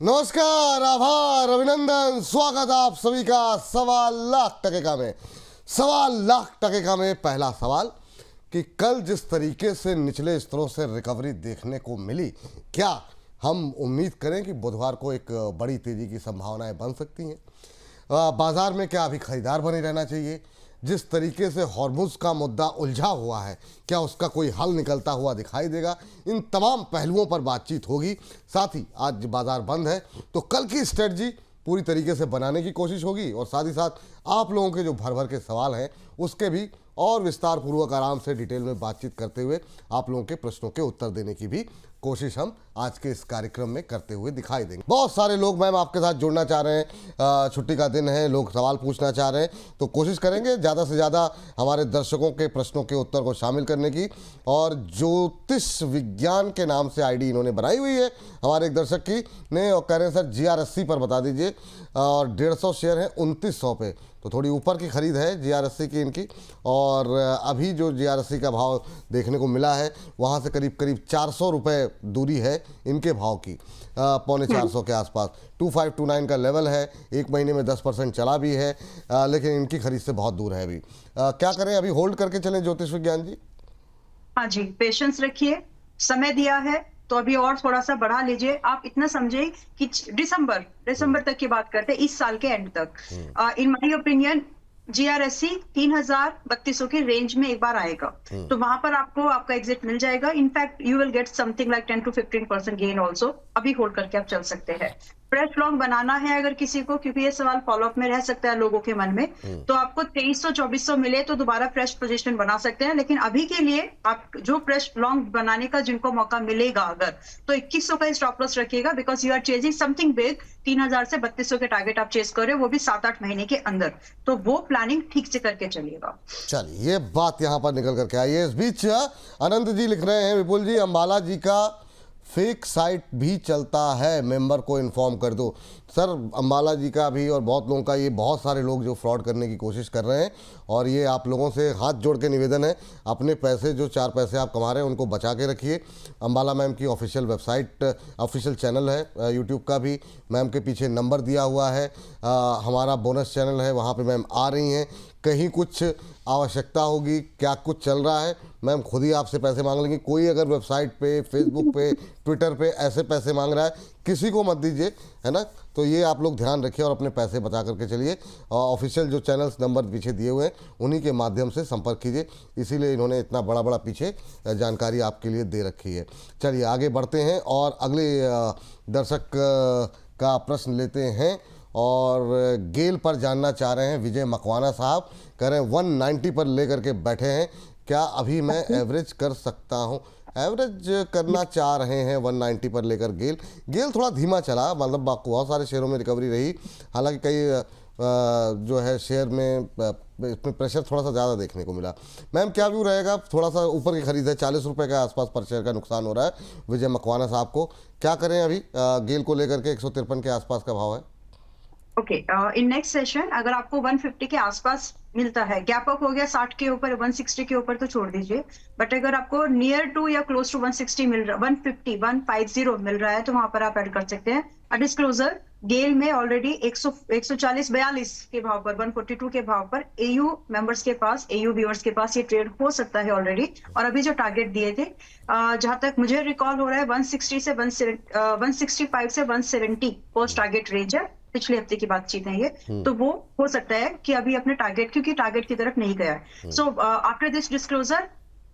नमस्कार, आभार, अभिनंदन, स्वागत आप सभी का 1.25 लाख में। 1.25 लाख में पहला सवाल कि कल जिस तरीके से निचले स्तरों से रिकवरी देखने को मिली, क्या हम उम्मीद करें कि बुधवार को एक बड़ी तेजी की संभावनाएं बन सकती हैं? बाजार में क्या अभी खरीदार बने रहना चाहिए? जिस तरीके से हॉर्मुज़ का मुद्दा उलझा हुआ है, क्या उसका कोई हल निकलता हुआ दिखाई देगा? इन तमाम पहलुओं पर बातचीत होगी। साथ ही आज बाजार बंद है तो कल की स्ट्रेटजी पूरी तरीके से बनाने की कोशिश होगी और साथ ही साथ आप लोगों के जो भर भर के सवाल हैं उसके भी और विस्तार पूर्वक आराम से डिटेल में बातचीत करते हुए आप लोगों के प्रश्नों के उत्तर देने की भी कोशिश हम आज के इस कार्यक्रम में करते हुए दिखाई देंगे। बहुत सारे लोग मैम आपके साथ जुड़ना चाह रहे हैं, छुट्टी का दिन है, लोग सवाल पूछना चाह रहे हैं, तो कोशिश करेंगे ज़्यादा से ज़्यादा हमारे दर्शकों के प्रश्नों के उत्तर को शामिल करने की। और ज्योतिष विज्ञान के नाम से आईडी इन्होंने बनाई हुई है हमारे एक दर्शक की ने, और कह रहे हैं सर GR80 पर बता दीजिए, और 150 शेयर है 2900 पे, तो थोड़ी ऊपर की खरीद है GR80 की इनकी। और अभी जो GR80 का भाव देखने को मिला है वहाँ से करीब करीब 400 रुपये दूरी है इनके भाव की, 350 के आसपास 2529 का लेवल है। एक महीने में 10% चला भी है, लेकिन इनकी खरीद से बहुत दूर है अभी। क्या करें, अभी होल्ड करके चलें ज्योतिष विज्ञान जी? हाँ जी, पेशेंस रखिए, समय दिया है तो अभी और थोड़ा सा बढ़ा लीजिए। आप इतना समझे कि दिसंबर तक की बात करते हैं, इस साल के एंड तक। इन माय ओपिनियन GR80 3,3200 के रेंज में एक बार आएगा, तो वहां पर आपको आपका एग्जिट मिल जाएगा। In fact you will get something like 10 to 15% gain also. अभी होल्ड करके आप चल सकते हैं। फ्रेश लॉन्ग बनाना है अगर किसी को, क्योंकि ये सवाल फॉलोअप में रह सकता है लोगों के मन में, तो आपको 2300-2400 मिले तो दोबारा फ्रेश पोजीशन बना सकते हैं। लेकिन अभी के लिए आप जो फ्रेश लॉन्ग बनाने का जिनको मौका मिलेगा अगर, तो 2100 का स्टॉप लॉस रखिएगा, because you are chasing something big. 3000 से 3200 के टारगेट आप चेस कर रहे हो, वो भी 7-8 महीने के अंदर, तो वो प्लानिंग ठीक से करके चलिएगा। चलिए, ये बात यहाँ पर निकल करके आई है। इस बीच अनंत जी लिख रहे हैं, विपुल जी अंबाला जी का फेक साइट भी चलता है, मेंबर को इन्फॉर्म कर दो। सर, अंबाला जी का भी और बहुत लोगों का, ये बहुत सारे लोग जो फ्रॉड करने की कोशिश कर रहे हैं, और ये आप लोगों से हाथ जोड़ के निवेदन है, अपने पैसे जो 4 पैसे आप कमा रहे हैं उनको बचा के रखिए। अंबाला मैम की ऑफिशियल वेबसाइट, ऑफिशियल चैनल है यूट्यूब का भी, मैम के पीछे नंबर दिया हुआ है। हमारा बोनस चैनल है, वहाँ पे मैम आ रही हैं। कहीं कुछ आवश्यकता होगी, क्या कुछ चल रहा है, मैम खुद ही आपसे पैसे मांग लेंगी। कोई अगर वेबसाइट पे, फेसबुक पे, ट्विटर पे ऐसे पैसे मांग रहा है, किसी को मत दीजिए, है ना। तो ये आप लोग ध्यान रखिए और अपने पैसे बचा करके चलिए। ऑफिशियल जो चैनल्स नंबर पीछे दिए हुए हैं उन्हीं के माध्यम से संपर्क कीजिए, इसीलिए इन्होंने इतना बड़ा बड़ा पीछे जानकारी आपके लिए दे रखी है। चलिए आगे बढ़ते हैं और अगले दर्शक का प्रश्न लेते हैं। और गेल पर जानना चाह रहे हैं विजय मकवाना साहब, कह रहे हैं 190 पर लेकर के बैठे हैं, क्या अभी मैं एवरेज कर सकता हूं? एवरेज करना चाह रहे हैं 190 पर लेकर गेल थोड़ा धीमा चला, मतलब बहुत सारे शेयरों में रिकवरी रही, हालांकि कई जो है शेयर में इसमें प्रेशर थोड़ा सा ज़्यादा देखने को मिला। मैम क्या व्यू रहेगा? थोड़ा सा ऊपर की खरीद है, 40 रुपये के आसपास पर शेयर का नुकसान हो रहा है विजय मकवाना साहब को, क्या करें अभी गेल को लेकर के? 153 के आसपास का भाव है। ओके, इन नेक्स्ट सेशन अगर आपको 150 के आसपास मिलता है, गैप अप हो गया 60 के ऊपर, 160 के ऊपर, तो छोड़ दीजिए। बट अगर आपको नियर टू या क्लोज टू 160 मिल रहा, 150 मिल रहा है, तो वहां पर आप ऐड कर सकते हैं। डिस्क्लोजर, गेल में ऑलरेडी 140-42 के भाव पर, 142 के भाव पर AU मेंबर्स के पास, AU व्यूअर्स के पास ये ट्रेड हो सकता है ऑलरेडी। और अभी जो टारगेट दिए थे, जहां तक मुझे रिकॉल हो रहा है, 165 से 170 पोस्ट टारगेट रेंज है, पिछले हफ्ते की बातचीत है ये, तो वो हो सकता है कि अभी अपने टारगेट, क्योंकि टारगेट की तरफ नहीं गया है। So after this disclosure,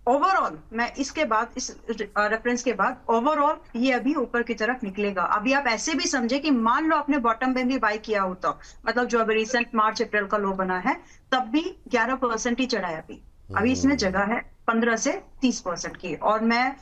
overall मैं इसके बाद, इस रेफरेंस के बाद ओवरऑल ये अभी ऊपर की तरफ निकलेगा। अभी आप ऐसे भी समझे कि मान लो आपने बॉटम में भी बाय किया होता, मतलब जो अभी रिसेंट मार्च अप्रैल का लो बना है, तब भी 11% ही चढ़ा है। अभी इसमें जगह है 15 से 30% की। और मैं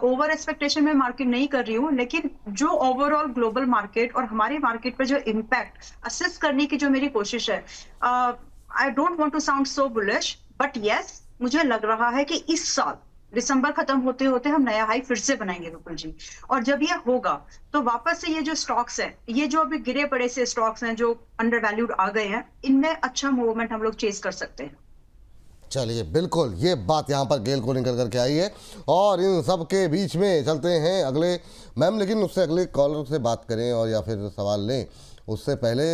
ओवर एक्सपेक्टेशन में मार्केट नहीं कर रही हूँ, लेकिन जो ओवरऑल ग्लोबल मार्केट और हमारी मार्केट पर जो इम्पैक्ट असेस करने की जो मेरी कोशिश है, I don't want to sound so bullish, but yes, मुझे लग रहा है कि इस साल दिसंबर खत्म होते होते हम नया हाई फिर से बनाएंगे विपुल जी। और जब ये होगा तो वापस से ये जो स्टॉक्स हैं, ये जो अभी गिरे पड़े से स्टॉक्स हैं जो अंडर वैल्यूड आ गए हैं, इनमें अच्छा मूवमेंट हम लोग चेस कर सकते हैं। चलिए, बिल्कुल ये बात यहाँ पर गेल को निकल करके आई है। और इन सब के बीच में चलते हैं अगले मैम, लेकिन उससे अगले कॉलर से बात करें और या फिर सवाल लें उससे पहले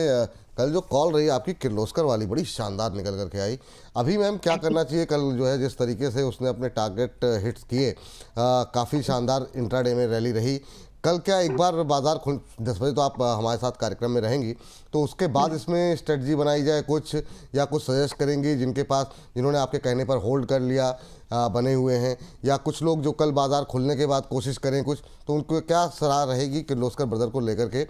कल जो कॉल रही आपकी किर्लोस्कर वाली बड़ी शानदार निकल करके आई। अभी मैम क्या करना चाहिए? कल जो है जिस तरीके से उसने अपने टारगेट हिट्स किए, काफ़ी शानदार इंट्राडे में रैली रही। कल क्या एक बार बाजार खुल 10 बजे तो आप हमारे साथ कार्यक्रम में रहेंगी, तो उसके बाद इसमें स्ट्रेटजी बनाई जाए कुछ, या कुछ सजेस्ट करेंगी जिनके पास, जिन्होंने आपके कहने पर होल्ड कर लिया बने हुए हैं, या कुछ लोग जो कल बाजार खुलने के बाद कोशिश करें कुछ, तो उनको क्या सलाह रहेगी किर्लोस्कर ब्रदर को लेकर के?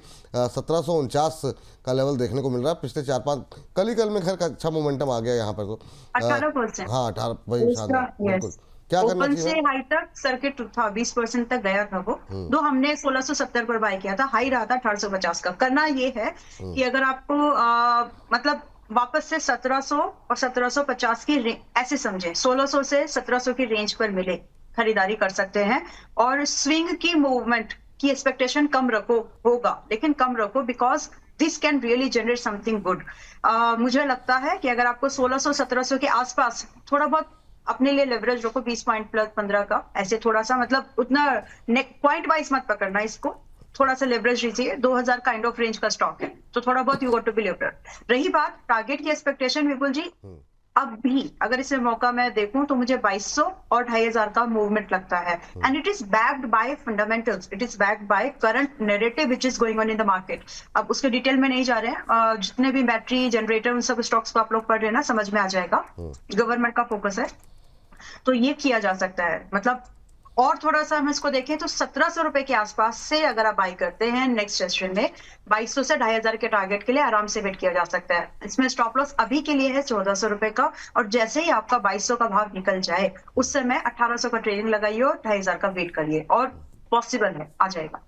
1749 का लेवल देखने को मिल रहा है पिछले 4-5 कल में। खैर का अच्छा मोमेंटम आ गया यहाँ पर तो 18%। हाँ 18 वही शानदार, बिल्कुल। क्या करना ओपन चाहिए? से हाई तक सर्किट था, 20% तक गया था वो, तो हमने 1670 पर बाय किया था, हाई रहा था 1850 का। करना ये है कि अगर आपको मतलब वापस से 1700 और 1750 की ऐसे समझे, 1600 से 1700 की रेंज पर मिले खरीदारी कर सकते हैं। और स्विंग की मूवमेंट की एक्सपेक्टेशन कम रखो, होगा लेकिन कम रखो, because this can really generate something good. मुझे लगता है कि अगर आपको 1600-1700 के आसपास थोड़ा बहुत अपने लिए लेवरेज रखो, 20 पॉइंट प्लस 15 का, ऐसे थोड़ा सा, मतलब उतना पॉइंट वाइज मत पकड़ना इसको, थोड़ा सा लेवरेज लीजिए। 2000 काइंड ऑफ रेंज का स्टॉक है, तो थोड़ा बहुत you got to be leverage. रही बात टारगेट की एक्सपेक्टेशन, विपुल जी, अब भी अगर इसे मौका मैं देखूं तो मुझे 2200 और 2500 का मूवमेंट लगता है। And it is backed by fundamentals, it is backed by current narrative which is going on in the market. अब उसके डिटेल में नहीं जा रहे हैं, जितने भी बैटरी जनरेटर उन सब स्टॉक्स को आप लोग पढ़ रहे हैं ना, समझ में आ जाएगा। गवर्नमेंट का फोकस है, तो ये किया जा सकता है। मतलब और थोड़ा सा हम इसको देखें तो 1700 रुपए के आसपास से अगर आप बाई करते हैं नेक्स्ट सेशन में, 2200 से 2500 के टारगेट के लिए आराम से वेट किया जा सकता है। इसमें स्टॉप लॉस अभी के लिए है 1400 रुपए का, और जैसे ही आपका 2200 का भाव निकल जाए उस समय 1800 का ट्रेडिंग लगाइए और 2500 का वेट करिए, और पॉसिबल है, आ जाएगा।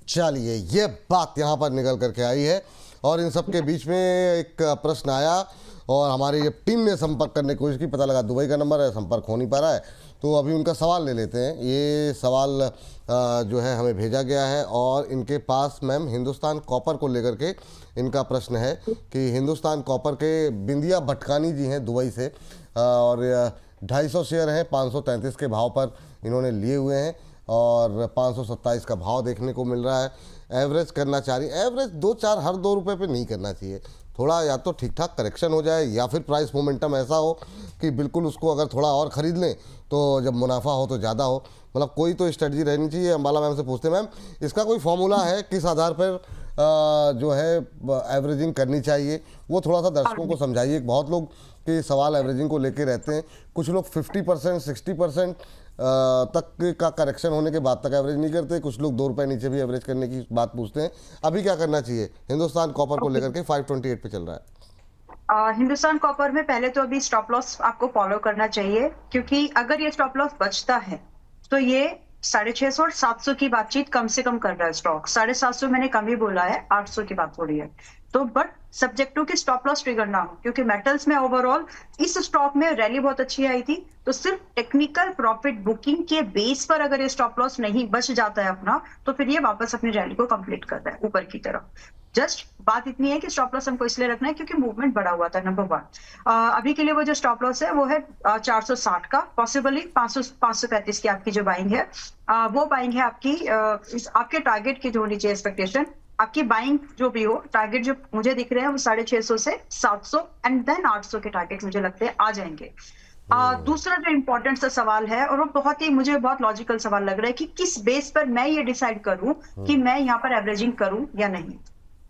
चलिए, ये बात यहाँ पर निकल करके आई है। और इन सब के बीच में एक प्रश्न आया और हमारी ये टीम ने संपर्क करने की कोशिश की, पता लगा दुबई का नंबर है, संपर्क हो नहीं पा रहा है, तो अभी उनका सवाल ले लेते हैं। ये सवाल जो है हमें भेजा गया है और इनके पास मैम हिंदुस्तान कॉपर को लेकर के इनका प्रश्न है कि हिंदुस्तान कॉपर के बिंदिया भटकानी जी हैं दुबई से, और 250 शेयर हैं 533 के भाव पर इन्होंने लिए हुए हैं, और 527 का भाव देखने को मिल रहा है। एवरेज करना चाह रही, एवरेज 2-4 हर 2 रुपये पे नहीं करना चाहिए, थोड़ा या तो ठीक ठाक करेक्शन हो जाए या फिर प्राइस मोमेंटम ऐसा हो कि बिल्कुल उसको अगर थोड़ा और ख़रीद लें तो जब मुनाफा हो तो ज़्यादा हो। मतलब कोई तो स्ट्रेटजी रहनी चाहिए। अंबाला मैम से पूछते हैं, मैम इसका कोई फॉर्मूला है किस आधार पर जो है एवरेजिंग करनी चाहिए, वो थोड़ा सा दर्शकों को समझाइए। बहुत लोग के सवाल एवरेजिंग को लेके रहते हैं, कुछ लोग 50% 60% तक का करेक्शन होने के बाद तक एवरेज नहीं करते, कुछ लोग 2 रुपये नीचे भी एवरेज करने की बात पूछते हैं। अभी क्या करना चाहिए हिंदुस्तान कॉपर को लेकर के? 528 पे चल रहा है। हिंदुस्तान कॉपर में पहले तो अभी स्टॉप लॉस आपको फॉलो करना चाहिए, क्योंकि अगर ये स्टॉप लॉस बचता है तो ये 650 और 700 की बातचीत कम से कम कर रहा है स्टॉक। 750 मैंने कम ही बोला है, 800 की बात हो रही है। तो बट सब्जेक्ट टू की स्टॉप लॉस ट्रिगर ना हो, क्योंकि मेटल्स में ओवरऑल इस स्टॉक में रैली बहुत अच्छी आई थी, तो सिर्फ टेक्निकल प्रॉफिट बुकिंग के बेस पर अगर ये स्टॉप लॉस नहीं बच जाता है अपना, तो फिर ये वापस अपनी रैली को कंप्लीट कर रहा है ऊपर की तरफ। जस्ट बात इतनी है कि स्टॉप लॉस हमको इसलिए रखना है क्योंकि मूवमेंट बड़ा हुआ था, नंबर 1। अभी के लिए वो जो स्टॉप लॉस है वो है 460 का, पॉसिबली 535 की आपकी जो बाइंग है, वो बाइंग है आपकी आपके टारगेट की जो होनी चाहिए एक्सपेक्टेशन। आपकी बाइंग जो भी हो, टारगेट जो मुझे दिख रहे हैं वो 650 से 700 एंड देन 800 के टारगेट मुझे लगते हैं आ जाएंगे। दूसरा जो इंपॉर्टेंट सा सवाल है, और वो बहुत ही मुझे बहुत लॉजिकल सवाल लग रहा है कि किस बेस पर मैं ये डिसाइड करूं कि मैं यहाँ पर एवरेजिंग करूं या नहीं।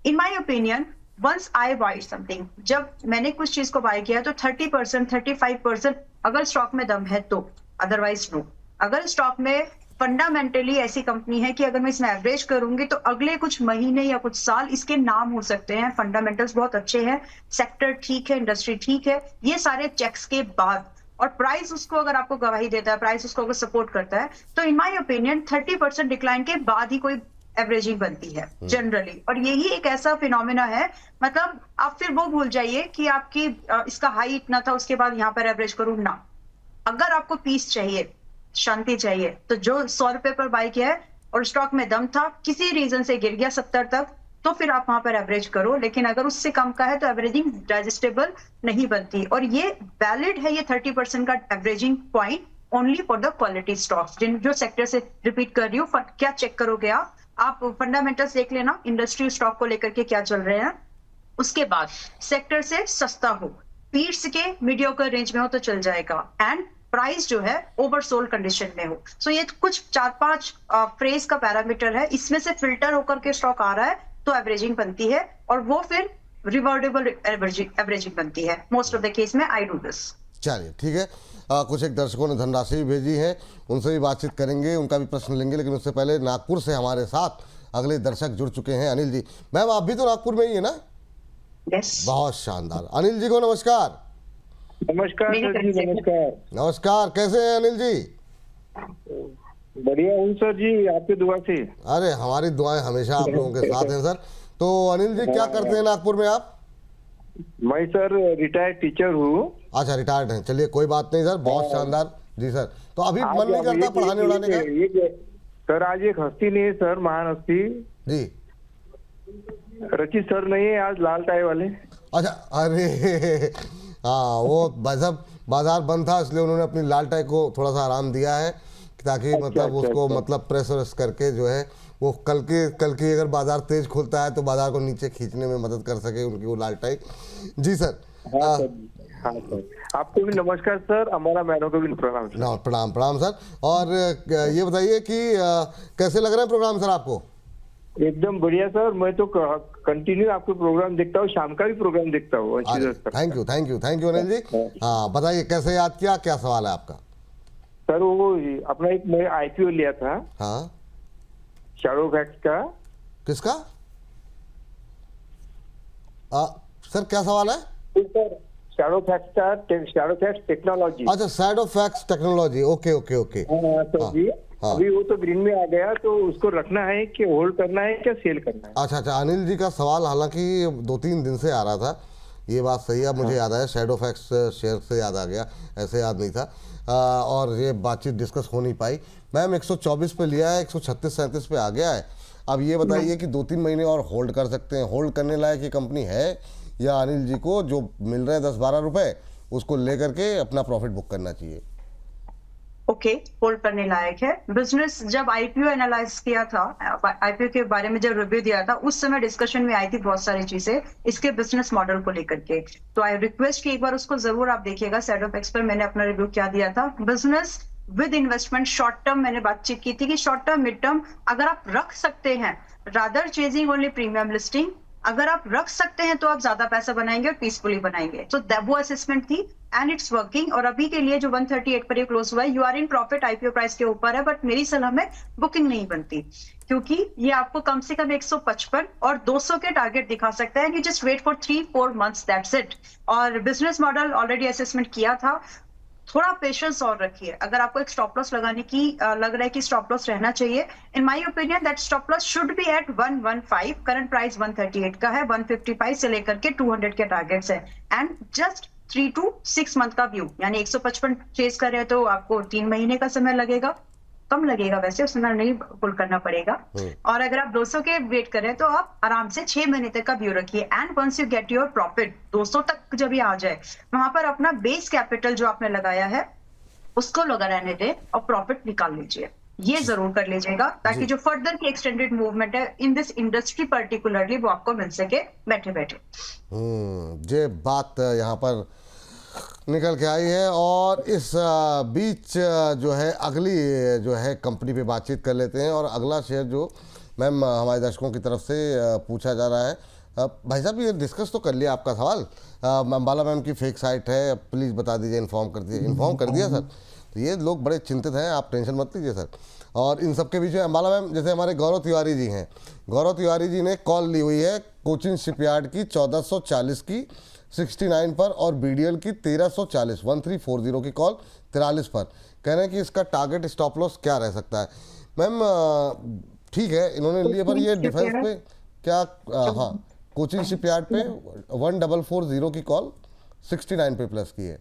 In my opinion, once I buy something, जब मैंने कुछ चीज को बाय किया तो 30% 35% अगर स्टॉक में दम है तो, अदरवाइज नो। अगर स्टॉक में फंडामेंटली ऐसी कंपनी है कि अगर मैं इसमें एवरेज करूंगी तो अगले कुछ महीने या कुछ साल इसके नाम हो सकते हैं, फंडामेंटल्स बहुत अच्छे हैं, सेक्टर ठीक है, इंडस्ट्री ठीक है, ये सारे चेक्स के बाद, और प्राइस उसको अगर आपको गवाही देता है, प्राइस उसको अगर सपोर्ट करता है, तो इन माय ओपिनियन 30% डिक्लाइन के बाद ही कोई एवरेजिंग बनती है जनरली। और यही एक ऐसा फिनोमेना है, मतलब आप फिर वो भूल जाइए कि आपकी इसका हाई इतना था उसके बाद यहाँ पर एवरेज करूं ना। अगर आपको पीस चाहिए, शांति चाहिए, तो जो 100 रुपए पर बाय किया है और स्टॉक में दम था, किसी रीजन से गिर गया 70 तक, तो फिर आप वहां पर एवरेज करो, लेकिन अगर उससे कम का है तो एवरेजिंग डाइजेस्टेबल नहीं बनती। और ये वैलिड है, ये 30% का averaging point only for the quality stocks. जिन जो सेक्टर से रिपीट कर रही हूँ, क्या चेक करोगे आप फंडामेंटल्स देख लेना, इंडस्ट्री स्टॉक को लेकर के क्या चल रहे हैं। उसके बाद सेक्टर से सस्ता हो, पीट्स के मीडियोकर रेंज में हो तो चल जाएगा, एंड प्राइस जो है ओवरसोल्ड कंडीशन में हो। सो ये कुछ 4-5 फ्रेज का पैरामीटर है, इसमें से फिल्टर होकर के स्टॉक आ रहा है तो एवरेजिंग बनती है, और वो फिर रिवॉर्डेबल एवरेजिंग बनती है। मोस्ट ऑफ द केस में आई डू दिस। चलिए ठीक है। कुछ एक दर्शकों ने धनराशि भी भेजी है, उनसे भी बातचीत करेंगे, उनका भी प्रश्न लेंगे, लेकिन उससे पहले नागपुर से हमारे साथ अगले दर्शक जुड़ चुके हैं, अनिल जी। मैम आप भी तो नागपुर में ही है ना? यस। बहुत शानदार। अनिल जी को नमस्कार। नमस्कार सर जी, नमस्कार। नमस्कार, कैसे हैं अनिल जी? बढ़िया हूँ सर जी, आपकी दुआ से। अरे हमारी दुआएं हमेशा आप लोगों के साथ हैं सर। तो अनिल जी क्या करते हैं नागपुर में आप? मैं सर रिटायर्ड टीचर हूँ। अच्छा, रिटायर्ड हैं, चलिए कोई बात नहीं सर, बहुत शानदार जी सर। तो अभी मन नहीं करता पढ़ाने उड़ाने का? सर आज एक हस्ती नहीं है सर, महान हस्ती जी। रचित सर नहीं है आज, लाल टाई वाले। अच्छा, अरे हाँ, वो सब बाजार बंद था इसलिए उन्होंने अपनी लाल टाई को थोड़ा सा आराम दिया है, ताकि मतलब उसको मतलब प्रेस व्रेस करके जो है वो कल की अगर बाजार तेज खुलता है तो बाजार को नीचे खींचने में मदद कर सके उनकी वो लाल टाई। जी सर। हाँ सर, आपको भी नमस्कार सर, हमारा मैनों को भी प्रणाम सर। प्रणाम प्रणाम सर। और ये बताइए कि कैसे लग रहा है प्रोग्राम सर आपको? एकदम बढ़िया सर, मैं तो कंटिन्यू आपके प्रोग्राम देखता हूँ, शाम का भी प्रोग्राम देखता हूँ। Thank you thank you thank you Anil ji. हाँ बताइए कैसे याद किया, क्या सवाल है आपका? सर वो अपना एक मैं आईपीओ लिया था। हाँ, शैडोफैक्स का। किसका? सर क्या सवाल है? सर शैडोफैक्स का, शैडोफैक्स टेक्नोलॉजी। अच्छा, Shadowfax technology, okay okay okay. Sir ji अभी वो तो ग्रीन में आ गया, तो उसको रखना है कि होल्ड करना है, क्या सेल करना है? अच्छा अच्छा, अनिल जी का सवाल हालांकि 2-3 दिन से आ रहा था, ये बात सही है, मुझे याद आया, शैडोफैक्स शेयर से याद आ गया, ऐसे याद नहीं था। और ये बातचीत डिस्कस हो नहीं पाई। मैम 124 पे लिया है, 136-37 पे आ गया है। अब ये बताइए कि 2-3 महीने और होल्ड कर सकते हैं? होल्ड करने लायक ये कंपनी है, या अनिल जी को जो मिल रहे हैं 10-12 रुपए उसको लेकर के अपना प्रॉफिट बुक करना चाहिए? ओके, होल्ड करने लायक है। बिजनेस जब आईपीओ एनालाइज किया था, आईपीओ के बारे में जब रिव्यू दिया था, उस समय डिस्कशन में आई थी बहुत सारी चीजें इसके बिजनेस मॉडल को लेकर के। तो आई रिक्वेस्ट कि एक बार उसको जरूर आप देखिएगा। शैडोफैक्स पर मैंने अपना रिव्यू क्या दिया था, business with investment short term मैंने बातचीत की थी कि शॉर्ट टर्म मिड टर्म अगर आप रख सकते हैं, rather chasing only premium listing, अगर आप रख सकते हैं तो आप ज्यादा पैसा बनाएंगे और पीसफुली बनाएंगे। तो वो असेसमेंट थी एंड इट्स वर्किंग। और अभी के लिए जो 138 पर ये क्लोज हुआ है, you are in profit, IPO price के ऊपर है, बट मेरी सलाह में बुकिंग नहीं बनती, क्योंकि ये आपको कम से कम 155 और 200 के टारगेट दिखा सकता है कि just wait for 3-4 months, that's it. और बिजनेस मॉडल ऑलरेडी असेसमेंट किया था, थोड़ा पेशेंस और रखिए। अगर आपको एक स्टॉप लॉस लगाने की लग रहा है कि स्टॉप लॉस रहना चाहिए, in my opinion that stop loss should be at 115। Current price 138 का है, 155 से लेकर के 200 के टारगेट्स है, एंड जस्ट 3 to 6 मंथ का व्यू, यानी 155 चेज कर रहे हो तो आपको 3 महीने का समय लगेगा, कम लगेगा वैसे, उस समय नहीं पुल करना पड़ेगा। और अगर आप 200 के वेट करें तो आप आराम से 6 महीने तक का व्यू रखिए, and once you get your profit 200 तक जब ये आ जाए, वहां पर अपना बेस कैपिटल जो आपने लगाया है उसको लगा रहने दे और प्रॉफिट निकाल लीजिए। ये जरूर कर लीजिएगा, ताकि जो फर्दर की एक्सटेंडेड मूवमेंट है इन दिस इंडस्ट्री पर्टिकुलरली, वो आपको मिल सके बैठे बैठे। ये बात यहाँ पर निकल के आई है। और इस बीच जो है अगली जो है कंपनी पे बातचीत कर लेते हैं। और अगला शेयर जो मैम हमारे दर्शकों की तरफ से पूछा जा रहा है, भाई साहब ये डिस्कस तो कर लिया आपका सवाल, अंबाला मैम की फेक साइट है, प्लीज़ बता दीजिए, इन्फॉर्म कर दीजिए। इन्फॉर्म कर दिया सर, तो ये लोग बड़े चिंतित हैं, आप टेंशन मत लीजिए सर। और इन सब के बीच में अंबाला मैम, जैसे हमारे गौरव तिवारी जी हैं, गौरव तिवारी जी ने कॉल ली हुई है कोचिन शिपयार्ड की 1440 की 69 पर, और बीडीएल की 1340 1340 की कॉल 43 पर। कह रहे हैं कि इसका टारगेट स्टॉप लॉस क्या रह सकता है? मैम ठीक है, इन्होंने लिए, पर ये डिफेंस पे क्या? हाँ, कोचिन शिपयार्ड पे 1440 की कॉल 69 पे प्लस की है,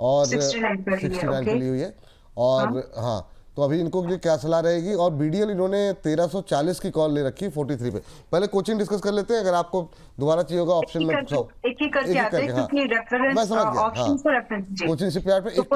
और 69 पे ली हुई है। और हाँ, तो अभी इनको लिए क्या सलाह रहेगी? और बीडीएल इन्होंने 1340 की कॉल ले रखी 43 पे। पहले कोचिंग डिस्कस कर लेते हैं, अगर आपको दोबारा चाहिए होगा ऑप्शन में। एक ही करके आते हैं क्योंकि मैं रेफरेंस समझ गया। ऑप्शन को रेफरेंस जी। कोचिंग शिपयार्ड पे तो एक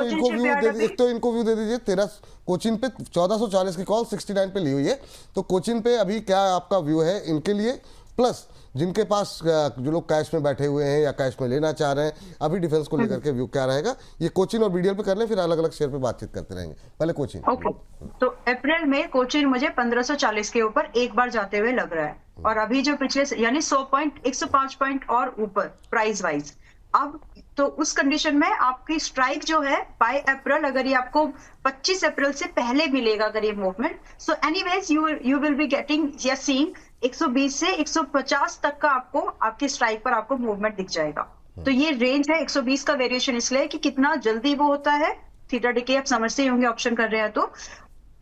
तो इनको व्यू दे दीजिए। 13 कोचिंग पे 1440 की कॉल 69 पे ली हुई है। तो कोचिंग पे अभी क्या आपका व्यू है इनके लिए, प्लस जिनके पास जो लोग कैश में बैठे हुए हैं या कैश में लेना चाह रहे हैं, अभी डिफेंस को लेकर के व्यू क्या रहेगा? ये कोचिंग और बीडीएल पे कर लें, फिर अलग अलग शेयर पे बातचीत करते रहेंगे। पहले कोचिंग। ओके, तो अप्रैल में कोचिंग मुझे 1540 के ऊपर एक बार जाते हुए लग रहा है, और अभी जो पिछले यानी 105 पॉइंट और ऊपर प्राइस वाइज। अब तो उस कंडीशन में आपकी स्ट्राइक जो है बाय अप्रैल, अगर ये आपको 25 अप्रैल से पहले मिलेगा अगर ये movement, so anyways you will be getting या सीइंग 120 से 150 तक का आपको आपकी स्ट्राइक पर आपको मूवमेंट दिख जाएगा। तो ये रेंज है 120 का वेरिएशन, इसलिए कि कितना जल्दी वो होता है। थीटा डीके आप समझते ही होंगे, ऑप्शन कर रहे हैं तो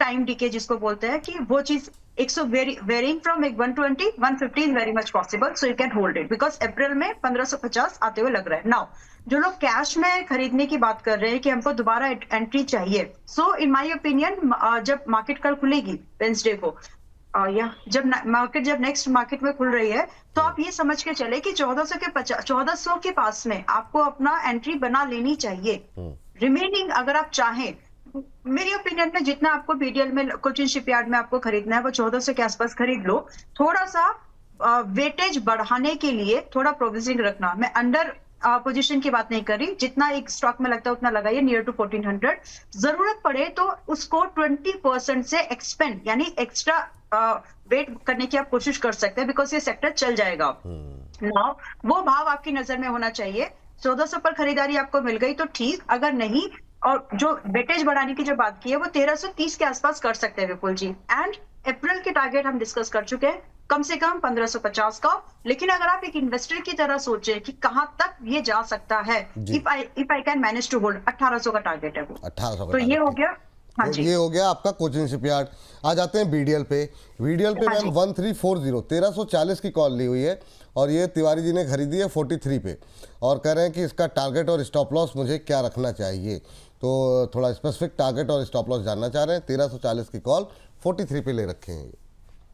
टाइम डीके जिसको बोलते हैं, कि वो चीज 100 varying from 120 150 is very much possible, so you can hold it because April में 1550 आते हुए लग रहा है। नाउ जो लोग कैश में खरीदने की बात कर रहे हैं कि हमको दोबारा एंट्री चाहिए, सो इन माय ओपिनियन जब मार्केट कल खुलेगी वेंसडे को, या जब नेक्स्ट मार्केट में खुल रही है, तो आप ये समझ के चले कि 1400 के पास में आपको अपना एंट्री बना लेनी चाहिए। रिमेनिंग अगर आप चाहें, मेरी ओपिनियन में जितना आपको बीडीएल में कोचिन शिपयार्ड में आपको खरीदना है वो 1400 के आसपास खरीद लो। थोड़ा सा वेटेज बढ़ाने के लिए थोड़ा प्रोविजनिंग रखना। मैं अंडर पोजीशन की बात नहीं कर रही, जितना एक स्टॉक में लगता है उतना लगाइए, नियर टू 1400। जरूरत पड़े तो उसको 20% से एक्सपेंड यानी एक्स्ट्रा वेट करने की आप कोशिश कर सकते हैं, बिकॉज ये सेक्टर चल जाएगा। नाउ वो भाव आपकी नजर में होना चाहिए। 1400 पर खरीदारी आपको मिल गई तो ठीक, अगर नहीं, और जो वेटेज बढ़ाने की जो बात की है वो 1330 के आसपास कर सकते हैं विपुल जी। एंड अप्रैल के टारगेट हम डिस्कस कर चुके हैं, कम से कम 1550 का। लेकिन अगर आप एक इन्वेस्टर की तरह सोचें कि कहां तक ये जा सकता है, if I can manage to hold, 1800 का टारगेट है वो। 1800 तो ये हो गया। हाँ जी, ये हो गया आपका कोचिन शिपयार्ड। आ जाते हैं बीडीएल पे। बीडीएल पे मैम 1340 1340 की कॉल ली हुई है, और ये तिवारी जी ने खरीदी है 43 पे, और कह रहे हैं कि इसका टारगेट और स्टॉप लॉस मुझे क्या रखना चाहिए। तो थोड़ा स्पेसिफिक टारगेट और स्टॉप लॉस जानना चाह रहे हैं। 1340 की कॉल 43 पे ले रखे हैं।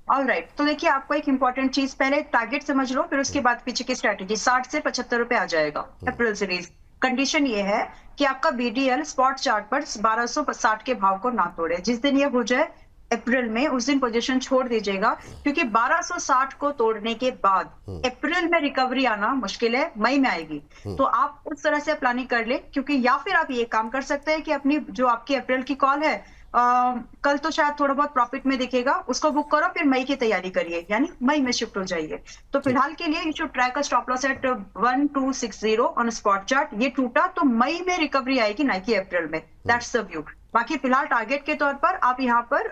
ऑलराइट, तो देखिए आपको एक इंपॉर्टेंट चीज, पहले टारगेट समझ लो, फिर उसके बाद पीछे की स्ट्रेटेजी। 60 से 75 रुपए आ जाएगा अप्रैल सीरीज। कंडीशन ये है कि आपका बीडीएल स्पॉट चार्ट पर 1260 के भाव को ना तोड़े। जिस दिन ये हो जाए अप्रैल में, उस दिन पोजीशन छोड़ दीजिएगा, क्योंकि 1260 को तोड़ने के बाद अप्रैल में रिकवरी आना मुश्किल है, मई में आएगी। तो आप उस तरह से प्लानिंग कर ले, क्योंकि या फिर आप ये काम कर सकते हैं कि अपनी जो आपकी अप्रैल की कॉल है, कल तो शायद थोड़ा बहुत प्रॉफिट में दिखेगा, उसको बुक करो, फिर मई की तैयारी करिए, यानी मई में शिफ्ट हो जाइए। तो फिलहाल के लिए you should track a stop loss at 1260 on spot chart. ये टूटा तो मई में रिकवरी आएगी, ना कि अप्रैल में। That's the view. बाकी फिलहाल टारगेट के तौर पर आप यहाँ पर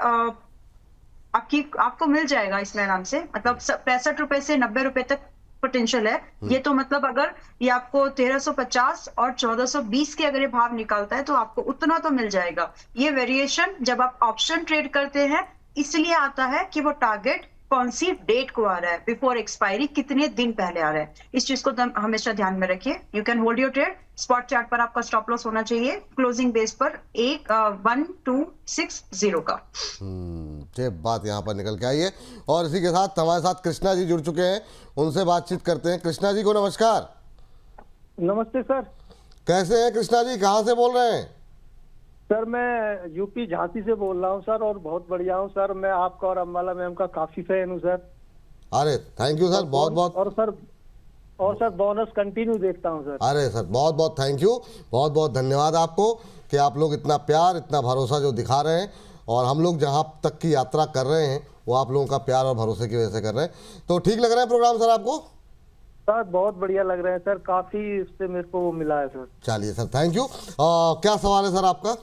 आपको मिल जाएगा इसमें आराम से, मतलब 65 रुपए से 90 रुपए तक पोटेंशियल है। ये तो मतलब अगर ये आपको 1350 और 1420 के अगर ये भाव निकालता है तो आपको उतना तो मिल जाएगा। ये वेरिएशन जब आप ऑप्शन ट्रेड करते हैं इसलिए आता है कि वो टारगेट कौन सी डेट को आ रहा है, बिफोर एक्सपायरी कितने दिन पहले आ रहा है, इस चीज को हमेशा ध्यान में रखिए। You can hold your trade. Spot chart पर आपका स्टॉप लॉस होना चाहिए क्लोजिंग बेस पर 1260 का। ये बात यहाँ पर निकल के आई है। और इसी के साथ हमारे साथ कृष्णा जी जुड़ चुके हैं, उनसे बातचीत करते हैं। कृष्णा जी को नमस्कार। नमस्ते सर। कैसे हैं कृष्णा जी, कहाँ से बोल रहे हैं? सर मैं यूपी झांसी से बोल रहा हूँ सर, और बहुत बढ़िया हूँ सर। मैं आपका और अम्बाला मैम का काफी फैन हूँ सर। अरे थैंक यू सर, बहुत बहुत। और सर बोनस कंटिन्यू देखता हूँ सर। अरे सर बहुत बहुत थैंक यू, बहुत बहुत धन्यवाद आपको कि आप लोग इतना प्यार, इतना भरोसा जो दिखा रहे हैं, और हम लोग जहाँ तक की यात्रा कर रहे हैं वो आप लोगों का प्यार और भरोसे की वजह से कर रहे हैं। तो ठीक लग रहा है प्रोग्राम सर आपको? सर बहुत बढ़िया लग रहे हैं सर, काफी इससे मेरे को वो मिला है सर। चलिए सर, थैंक यू। क्या सवाल है सर आपका?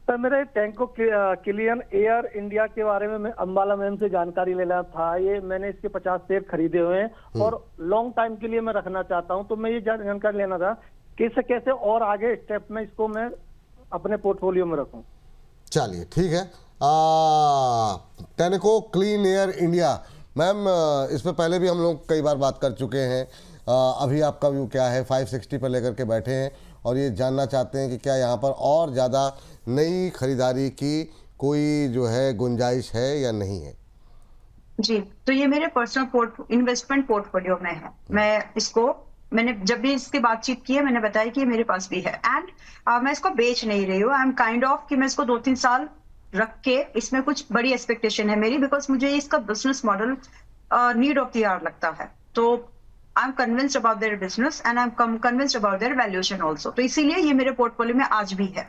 सर मेरा टैंको किलियन एयर इंडिया के बारे में मैं अम्बाला मैम से जानकारी लेना था। ये मैंने इसके 50 शेयर खरीदे हुए हैं और लॉन्ग टाइम के लिए मैं रखना चाहता हूं, तो मैं ये जानकारी लेना था कि इससे कैसे और आगे स्टेप में इसको मैं अपने पोर्टफोलियो में रखूं। चलिए ठीक है। टैंको क्लीन एयर इंडिया मैम, इस पर पहले भी हम लोग कई बार बात कर चुके हैं। अभी आपका व्यू क्या है? 560 पर लेकर के बैठे हैं और ये जानना चाहते हैं कि क्या यहाँ पर और ज़्यादा नई खरीदारी की कोई जो है गुंजाइश है या नहीं है? जी, तो ये मेरे पर्सनल इन्वेस्टमेंट पोर्टफोलियो में है। मैंने जब भी इसकी बातचीत की है, मैंने बताया कि ये मेरे पास भी है एंड मैं इसको बेच नहीं रही हूँ। आई एम काइंड ऑफ कि मैं इसको 2-3 साल रख के, इसमें कुछ बड़ी एक्सपेक्टेशन है मेरी, बिकॉज मुझे इसका business model need of the hour लगता है। तो I am convinced about their business and I am convinced about their valuation also. तो इसीलिए ये मेरे पोर्टफोलियो में आज भी है,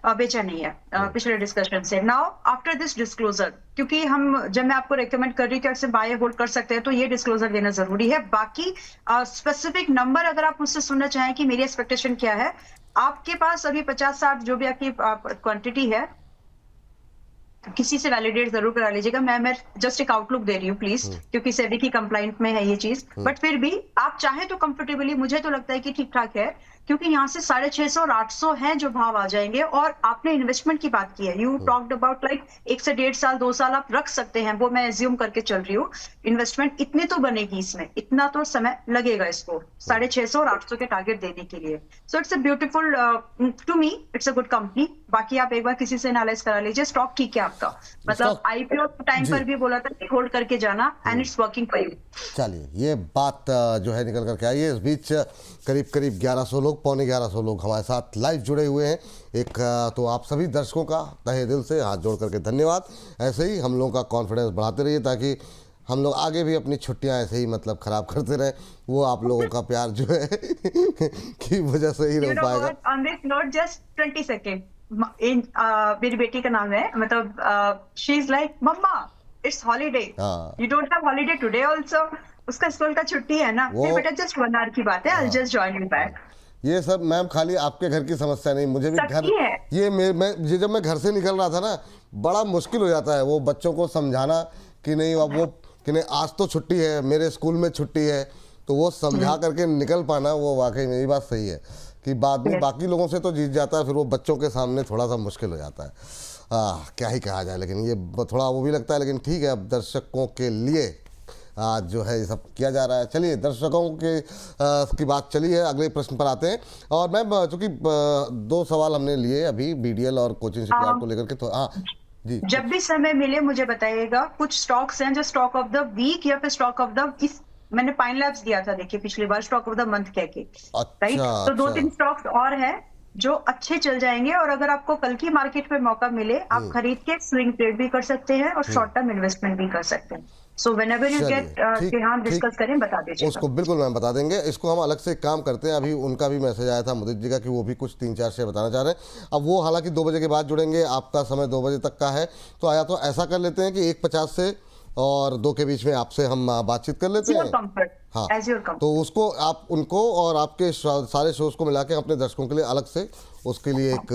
बेचा नहीं है पिछले डिस्कशन से। नाउ आफ्टर दिस डिस्क्लोजर, क्योंकि जब मैं आपको रेकमेंड कर रही हूँ कि ऐसे बाय होल्ड कर सकते हैं, तो ये डिस्क्लोजर देना जरूरी है। बाकी स्पेसिफिक नंबर अगर आप मुझसे सुनना चाहें कि मेरी एक्सपेक्टेशन क्या है, आपके पास अभी 50-60 जो भी आपकी क्वांटिटी है, किसी से वैलिडेट जरूर करा लीजिएगा। मैं जस्ट एक आउटलुक दे रही हूँ प्लीज, क्योंकि सेबी की कंप्लाइंट में है ये चीज। बट फिर भी आप चाहे तो कंफर्टेबली, मुझे तो लगता है कि ठीक ठाक है, क्योंकि यहाँ से 650 और 800 है जो भाव आ जाएंगे। और आपने इन्वेस्टमेंट की बात की है, यू टॉक्ड अबाउट लाइक 1 से 1.5 साल 2 साल आप रख सकते हैं, वो मैं एज्यूम करके चल रही हूँ। इन्वेस्टमेंट इतनी तो बनेगी इसमें, इतना तो समय लगेगा इसको 650 और 800 के टारगेट देने के लिए। So it's a beautiful, to me it's a good company. बाकी आप एक बार किसी से एनालाइज करा लीजिए। स्टॉक ठीक है आपका, मतलब आईपीओ टाइम पर भी बोला था कि होल्ड करके जाना and it's working for you. चलिए, ये बात जो है निकल करके आई है। इस बीच करीब 1100 लोग, पौने 1100 लोग हमारे साथ लाइव जुड़े हुए हैं। एक तो आप सभी दर्शकों का तहे दिल से हाथ जोड़ करके धन्यवाद। ऐसे ही हम लोगों का कॉन्फिडेंस बढ़ाते रहिए, ताकि हम लोग आगे भी अपनी छुट्टियां ऐसे ही मतलब खराब करते रहे। वो आप लोगों का प्यार जो है की वजह से ही रह पाएगा। On this note just 20 second, मेरी बेटी का नाम है, मतलब she is like mamma it's holiday, you don't have holiday today also. उसका स्कूल का छुट्टी है ना, नहीं बेटा जस्ट 1 आवर की बात है, I will just join you back. ये सब मैम खाली आपके घर की समस्या नहीं, मुझे भी घर, ये जब मैं घर से निकल रहा था ना, बड़ा मुश्किल हो जाता है वो बच्चों को समझाना कि नहीं, अब वो कि नहीं आज तो छुट्टी है, मेरे स्कूल में छुट्टी है, तो वो समझा करके निकल पाना, वो वाकई में ये बात सही है कि बाद में बाकी लोगों से तो जीत जाता है, फिर वो बच्चों के सामने थोड़ा सा मुश्किल हो जाता है। क्या ही कहा जाए, लेकिन ये थोड़ा वो भी लगता है, लेकिन ठीक है, अब दर्शकों के लिए आज जो है ये सब किया जा रहा है। चलिए, दर्शकों के की बात चली है, अगले प्रश्न पर आते हैं। और मैम, चूंकि 2 सवाल हमने लिए अभी बीडीएल और कोचिंग शिपयार्ड को लेकर के, तो हाँ जी, जब भी समय मिले मुझे बताइएगा। कुछ स्टॉक्स हैं जो स्टॉक ऑफ द वीक या फिर स्टॉक ऑफ द, मैंने पाइन लैब्स दिया था, देखिए पिछली बार स्टॉक ऑफ द मंथ कह के, राइट। तो 2-3 स्टॉक्स और है जो अच्छे चल जाएंगे, और अगर आपको कल की मार्केट में मौका मिले, आप खरीद के स्विंग ट्रेड भी कर सकते हैं और शॉर्ट टर्म इन्वेस्टमेंट भी कर सकते हैं। सो व्हेनेवर यू गेट, हम डिस्कस करें, बता दीजिए उसको। बिल्कुल मैम, बता देंगे। इसको हम अलग से काम करते हैं। अभी उनका भी मैसेज आया था मुदित जी का कि वो भी कुछ 3-4 शेयर बताना चाह रहे हैं। अब वो हालांकि 2 बजे के बाद जुड़ेंगे, आपका समय 2 बजे तक का है, तो आया तो ऐसा कर लेते हैं कि 1:50 से और 2 के बीच में आपसे हम बातचीत कर लेते हैं। हाँ, तो उसको आप उनको और आपके सारे शोज को मिला के अपने दर्शकों के लिए अलग से उसके लिए एक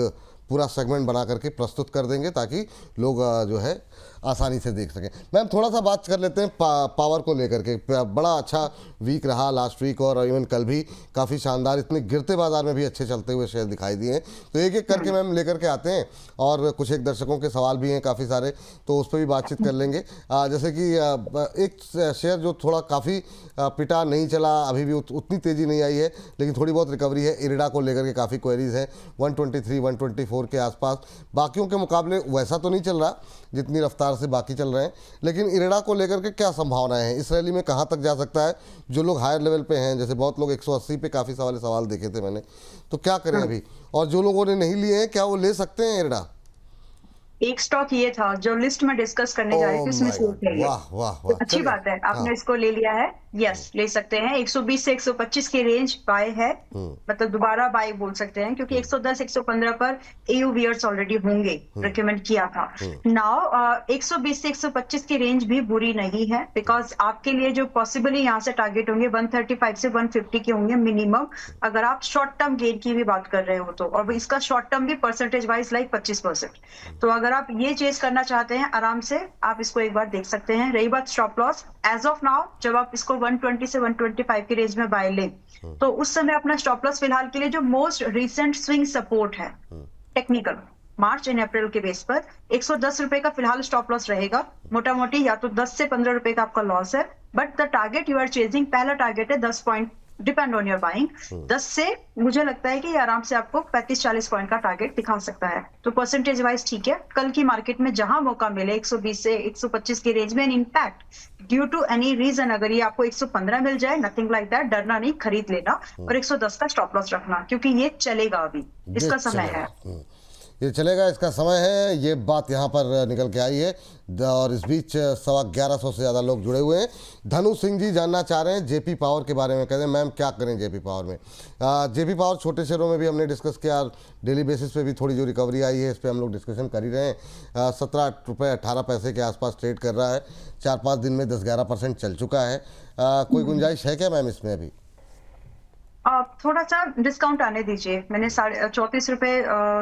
पूरा सेगमेंट बना करके प्रस्तुत कर देंगे, ताकि लोग जो है आसानी से देख सकें। मैम, थोड़ा सा बात कर लेते हैं पावर को लेकर के। बड़ा अच्छा वीक रहा लास्ट वीक, और इवन कल भी काफ़ी शानदार, इतने गिरते बाजार में भी अच्छे चलते हुए शेयर दिखाई दिए हैं। तो एक एक करके मैम लेकर के आते हैं, और कुछ एक दर्शकों के सवाल भी हैं काफ़ी सारे, तो उस पर भी बातचीत कर लेंगे। जैसे कि एक शेयर जो थोड़ा काफ़ी पिटा नहीं चला, अभी भी उतनी तेज़ी नहीं आई है, लेकिन थोड़ी बहुत रिकवरी है। इरिडा को लेकर के काफ़ी क्वेरीज हैं, 123-124 के आसपास। बाकियों के मुकाबले वैसा तो नहीं चल रहा जितनी रफ्तार से बाकी चल रहे हैं, लेकिन इरिडा को लेकर के क्या संभावनाएं हैं? इस रैली में कहां तक जा सकता है? जो लोग हायर लेवल पे हैं, जैसे बहुत लोग 180 पे काफ़ी सवाल देखे थे मैंने, तो क्या करें अभी? और जो लोगों ने नहीं लिए हैं, क्या वो ले सकते हैं इरिडा? एक स्टॉक ये था जो लिस्ट में डिस्कस करने जा रही थी, इसमें सूट है। वाह वाह वाह, अच्छी बात है, आपने इसको ले लिया है। यस, ले सकते हैं। 120 से 125 के रेंज बाय है, मतलब दोबारा बाय बोल सकते हैं, क्योंकि 110-115 पर एयू वियर्स ऑलरेडी होंगे, रिकमेंड किया था। नाउ 120 से 125 की रेंज भी बुरी नहीं है, बिकॉज आपके लिए जो पॉसिबली यहाँ से टारगेट होंगे 135 से 150 के होंगे मिनिमम, अगर आप शॉर्ट टर्म गेन की भी बात कर रहे हो तो। और इसका शॉर्ट टर्म भी परसेंटेज वाइज लाइक 25%। तो अगर आप ये चेज करना चाहते हैं आराम से, आप इसको एक बार देख सकते हैं। रही बात stop loss, as of now जब आप इसको 120 से 125 की रेंज में बाय लें, तो उस समय अपना स्टॉप लॉस फिलहाल के लिए जो मोस्ट रिसेंट स्विंग सपोर्ट है टेक्निकल मार्च एंड अप्रैल के बेस पर 110 रुपए का फिलहाल स्टॉप लॉस रहेगा। मोटा मोटी या तो 10 से 15 रुपए का आपका लॉस है, but the target you are chasing, पहला टारगेट है डिपेंड ऑन योर बाइंग। 10 से मुझे लगता है कि ये आराम से आपको 35-40 पॉइंट का टारगेट दिखा सकता है। तो परसेंटेज वाइज ठीक है, कल की मार्केट में जहां मौका मिले 120 से 125 की रेंज में, in fact due to any reason अगर ये आपको 115 मिल जाए, नथिंग लाइक दैट, डरना नहीं, खरीद लेना और 110 का स्टॉप लॉस रखना, क्योंकि ये चलेगा, अभी इसका समय है। ये चलेगा, इसका समय है, ये बात यहाँ पर निकल के आई है। और इस बीच 1150 से ज़्यादा लोग जुड़े हुए हैं। धनु सिंह जी जानना चाह रहे हैं जेपी पावर के बारे में, कहते हैं मैम क्या करें जेपी पावर में। जेपी पावर छोटे शेयरों में भी हमने डिस्कस किया, डेली बेसिस पे भी थोड़ी जो रिकवरी आई है इस पर हम लोग डिस्कशन कर ही रहे हैं। 17 रुपये 18 पैसे के आसपास ट्रेड कर रहा है, 4-5 दिन में 10-11% चल चुका है। कोई गुंजाइश है क्या मैम इसमें अभी? थोड़ा सा डिस्काउंट आने दीजिए। मैंने 34 रुपए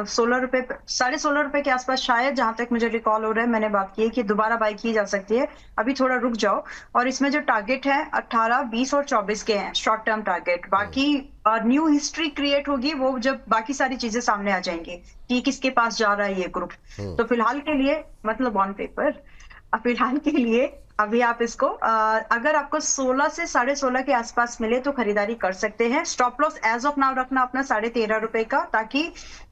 16 रुपए 16.5 रुपए के आसपास शायद, जहां तक मुझे रिकॉल हो रहा है, मैंने बात की है कि दोबारा बाई की जा सकती है। अभी थोड़ा रुक जाओ। और इसमें जो टारगेट है 18, 20 और 24 के हैं शॉर्ट टर्म टारगेट। बाकी न्यू हिस्ट्री क्रिएट होगी वो जब बाकी सारी चीजें सामने आ जाएंगी कि किसके पास जा रहा है ये ग्रुप। तो फिलहाल के लिए, मतलब ऑन पेपर, फिलहाल के लिए अभी आप इसको अगर आपको 16 से 16.5 के आसपास मिले तो खरीदारी कर सकते हैं। Stop loss as of now रखना अपना 13.5 रुपए का, ताकि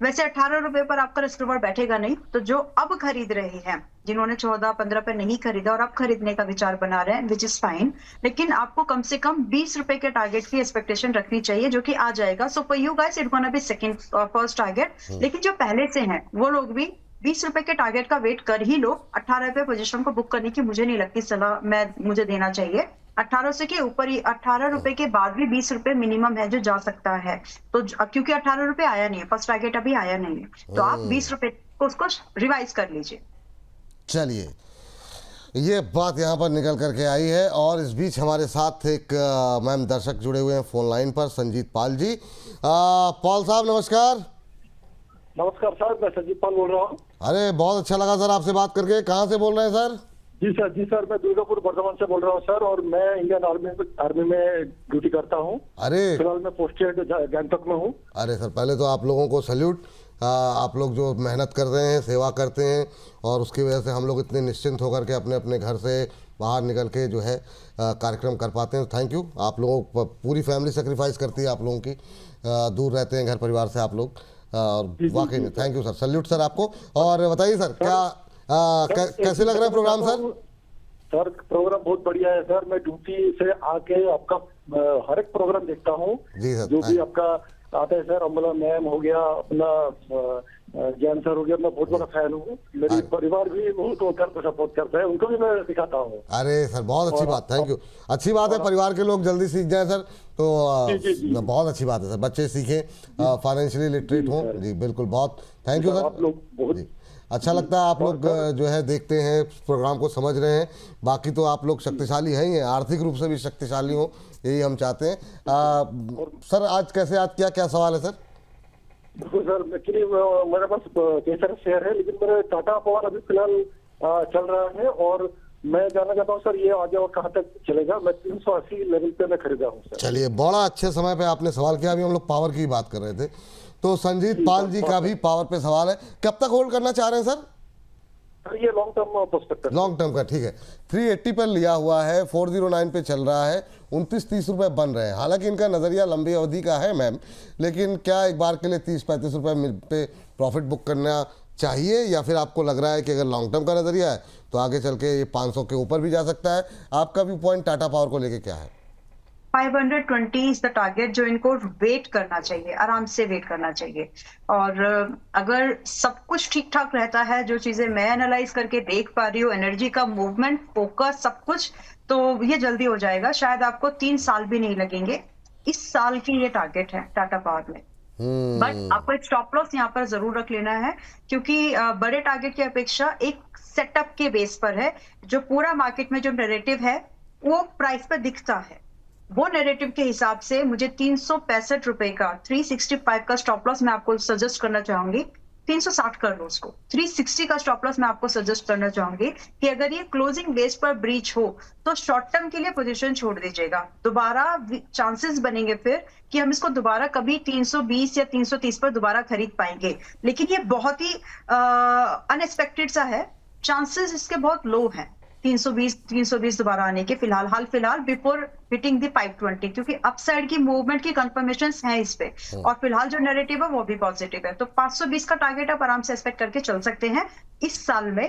वैसे 18 रुपए पर आपका रिस्क रिवॉर्ड बैठेगा नहीं। तो जो अब खरीद रहे हैं, जिन्होंने 14-15 पे नहीं खरीदा और अब खरीदने का विचार बना रहे हैं, विच इज फाइन, लेकिन आपको कम से कम 20 रुपए के टारगेट की एक्सपेक्टेशन रखनी चाहिए, जो कि आ जाएगा। So for you guys it gonna be second first target. लेकिन जो पहले से हैं वो लोग भी 20 रुपए के टारगेट का वेट कर ही लो। 18 रुपए पोजीशन को बुक करने की मुझे नहीं लगती सलाह मुझे देना चाहिए। 18 से के ऊपर ही, 18 रुपए के बाद भी 20 रुपए मिनिमम है जो जा सकता है। तो क्योंकि 18 रुपए आया नहीं है, फर्स्ट टारगेट अभी आया नहीं है, तो आप 20 रुपए को उसको रिवाइज कर लीजिए। चलिए, ये बात यहाँ पर निकल करके आई है। और इस बीच हमारे साथ एक मैम दर्शक जुड़े हुए हैं फोन लाइन पर, संजीत पाल जी। पाल साहब नमस्कार। नमस्कार सर, मैं संजीव पाल बोल रहा हूँ। अरे बहुत अच्छा लगा सर आपसे बात करके। कहाँ से बोल रहे हैं सर? जी सर, मैं दुर्गापुर बर्धमान से बोल रहा हूँ सर, और मैं इंडियन आर्मी में ड्यूटी करता हूँ। अरे फिलहाल मैं पोस्टेड गैंगटॉक में हूँ। अरे सर, पहले तो आप लोगों को सैल्यूट। आप लोग जो मेहनत कर रहे हैं, सेवा करते हैं, और उसकी वजह से हम लोग इतने निश्चिंत होकर के अपने अपने घर से बाहर निकल के जो है कार्यक्रम कर पाते हैं। Thank you. आप लोगों पूरी फैमिली सेक्रीफाइस करती है आप लोगों की, दूर रहते हैं घर परिवार से आप लोग, और वाकई में thank you sir, salute sir आपको। और बताइए सर, कैसे लग रहा है प्रोग्राम सर? सर प्रोग्राम बहुत बढ़िया है सर। मैं ड्यूटी से आके आपका हर एक प्रोग्राम देखता हूँ, जो भी आपका आता है सर। अमला मैम हो गया, अपना जैन सर हो गया, मैं बहुत बड़ा फैन हूँ। मेरे परिवार भी उनको सपोर्ट करता है, उनको भी मैं दिखाता हूँ। अरे सर बहुत अच्छी बात, थैंक यू। अच्छी बात है, परिवार के लोग जल्दी सीख जाएं सर, तो बहुत अच्छी बात है सर। बच्चे सीखें, फाइनेंशियली लिटरेट हों। जी बिल्कुल, बहुत थैंक यू सर। आप लोग बहुत अच्छा लगता है आप लोग जो है देखते हैं, प्रोग्राम को समझ रहे हैं। बाकी तो आप लोग शक्तिशाली हैं ही, आर्थिक रूप से भी शक्तिशाली हो, यही हम चाहते हैं। सर आज कैसे याद किया, क्या सवाल है सर? बिल्कुल सर, मेरे पास कई सारे शेयर है, लेकिन मेरे टाटा पावर अभी फिलहाल चल रहा है, और मैं जानना चाहता हूँ सर ये आगे और कहाँ तक चलेगा। मैं 380 लेवल पे मैं खरीदा हूँ सर। चलिए, बड़ा अच्छे समय पे आपने सवाल किया। अभी हम लोग पावर की बात कर रहे थे, तो संजीत पाल जी का भी पावर पे सवाल है। कब तक होल्ड करना चाह रहे हैं सर? ये लॉन्ग टर्म प्रोस्पेक्ट है। लॉन्ग टर्म का, ठीक है। 380 पर लिया हुआ है, 409 पे चल रहा है, 29-30 रुपए बन रहे हैं। हालांकि इनका नज़रिया लंबी अवधि का है मैम, लेकिन क्या एक बार के लिए 30-35 रुपए पे प्रॉफिट बुक करना चाहिए, या फिर आपको लग रहा है कि अगर लॉन्ग टर्म का नज़रिया है तो आगे चल के ये 500 के ऊपर भी जा सकता है? आपका भी पॉइंट टाटा पावर को लेके क्या है? 520 इज द टारगेट जो इनको वेट करना चाहिए, आराम से वेट करना चाहिए। और अगर सब कुछ ठीक ठाक रहता है, जो चीजें मैं एनालाइज करके देख पा रही हूँ, एनर्जी का मूवमेंट, फोकस, सब कुछ, तो ये जल्दी हो जाएगा। शायद आपको 3 साल भी नहीं लगेंगे। इस साल की ये टारगेट है टाटा पावर में। बट आपको एक स्टॉप लॉस यहाँ पर जरूर रख लेना है, क्योंकि बड़े टारगेट की अपेक्षा एक सेटअप के बेस पर है। जो पूरा मार्केट में जो नैरेटिव है वो प्राइस पर दिखता है, वो नैरेटिव के हिसाब से मुझे 365 रुपए का 365 का स्टॉप लॉस मैं आपको सजेस्ट करना चाहूंगी। 360 कर लो उसको, 360 का स्टॉप लॉस मैं आपको सजेस्ट करना चाहूंगी कि अगर ये क्लोजिंग बेस पर ब्रीच हो तो शॉर्ट टर्म के लिए पोजीशन छोड़ दीजिएगा। दोबारा चांसेस बनेंगे फिर कि हम इसको दोबारा कभी 320 या 330 पर दोबारा खरीद पाएंगे, लेकिन ये बहुत ही अनएक्सपेक्टेड सा है, चांसेस इसके बहुत लो हैं। 320 दोबारा आने के हाल फिलहाल बिफोर हिटिंग द 520, क्योंकि अपसाइड की मूवमेंट की कंफर्मेशन है इस पे, और फिलहाल जो नैरेटिव है वो भी पॉजिटिव है। तो 520 का टारगेट आप आराम से एक्सपेक्ट करके चल सकते हैं, इस साल में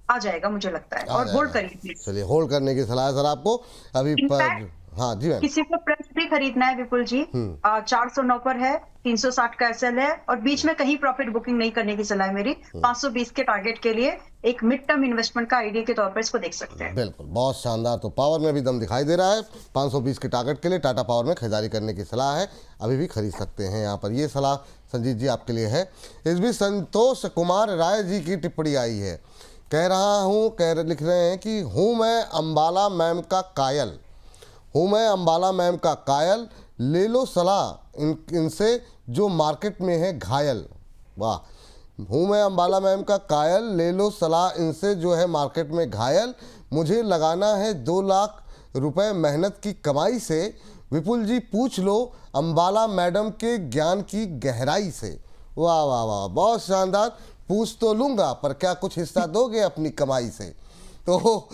आ जाएगा मुझे लगता है। और होल्ड करिए प्लीज। चलिए होल्ड करने की सलाह है सर आपको अभी हाँ जी मैम। किसी को प्रेस भी खरीदना है विपुल जी, 409 पर है, 360 का एसएल है, और बीच में कहीं प्रॉफिट बुकिंग नहीं करने की सलाह है मेरी। 520 के टारगेट के लिए एक मिड टर्म इन्वेस्टमेंट का आइडिया के तौर पर इसको देख सकते हैं। बिल्कुल, बहुत शानदार। तो पावर में भी दम दिखाई दे रहा है। 520 के टारगेट के लिए टाटा पावर में खरीदारी करने की सलाह है, अभी भी खरीद सकते हैं यहाँ पर। ये सलाह संजीत जी आपके लिए है। इस बीच संतोष कुमार राय जी की टिप्पणी आई है, कह रहा हूँ, लिख रहे हैं कि हूँ मैं अम्बाला मैम का कायल, हूँ मैं अम्बाला मैम का कायल, ले लो सलाह इनसे जो मार्केट में है घायल। वाह, हूँ मैं अम्बाला मैम का कायल, ले लो सलाह इनसे जो है मार्केट में घायल, मुझे लगाना है 2 लाख रुपए मेहनत की कमाई से, विपुल जी पूछ लो अम्बाला मैडम के ज्ञान की गहराई से। वाह वाह वाह, बहुत शानदार। पूछ तो लूँगा पर क्या कुछ हिस्सा दोगे अपनी कमाई से? तो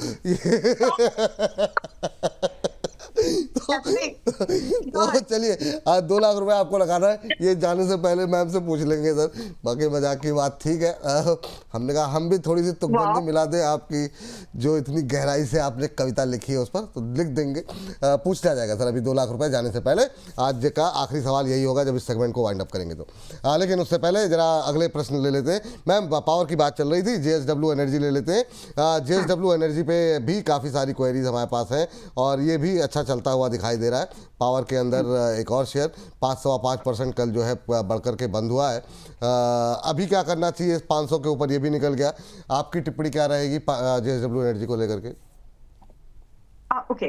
तो चलिए आज 2 लाख रुपए आपको लगाना है, ये जाने से पहले मैम से पूछ लेंगे सर। बाकी मजाक की बात ठीक है। हमने कहा हम भी थोड़ी सी तुकबंदी मिला दें आपकी, जो इतनी गहराई से आपने कविता लिखी है उस पर, तो लिख देंगे, पूछ लिया जाएगा सर अभी 2 लाख रुपए जाने से पहले। आज का आखिरी सवाल यही होगा जब इस सेगमेंट को वाइंड अप करेंगे तो। लेकिन उससे पहले जरा अगले प्रश्न ले लेते हैं। मैम पावर की बात चल रही थी, JSW एनर्जी ले लेते हैं। JSW एनर्जी पे भी काफ़ी सारी क्वेरीज हमारे पास हैं और ये भी अच्छा चलता हुआ दिखाई दे रहा है। पावर के अंदर एक और शेयर 5.5% कल जो है बढ़कर के बंद हुआ है। अभी क्या करना चाहिए? 500 के ऊपर ये भी निकल गया। आपकी टिप्पणी क्या रहेगी JSW एनर्जी को लेकर के? ओके,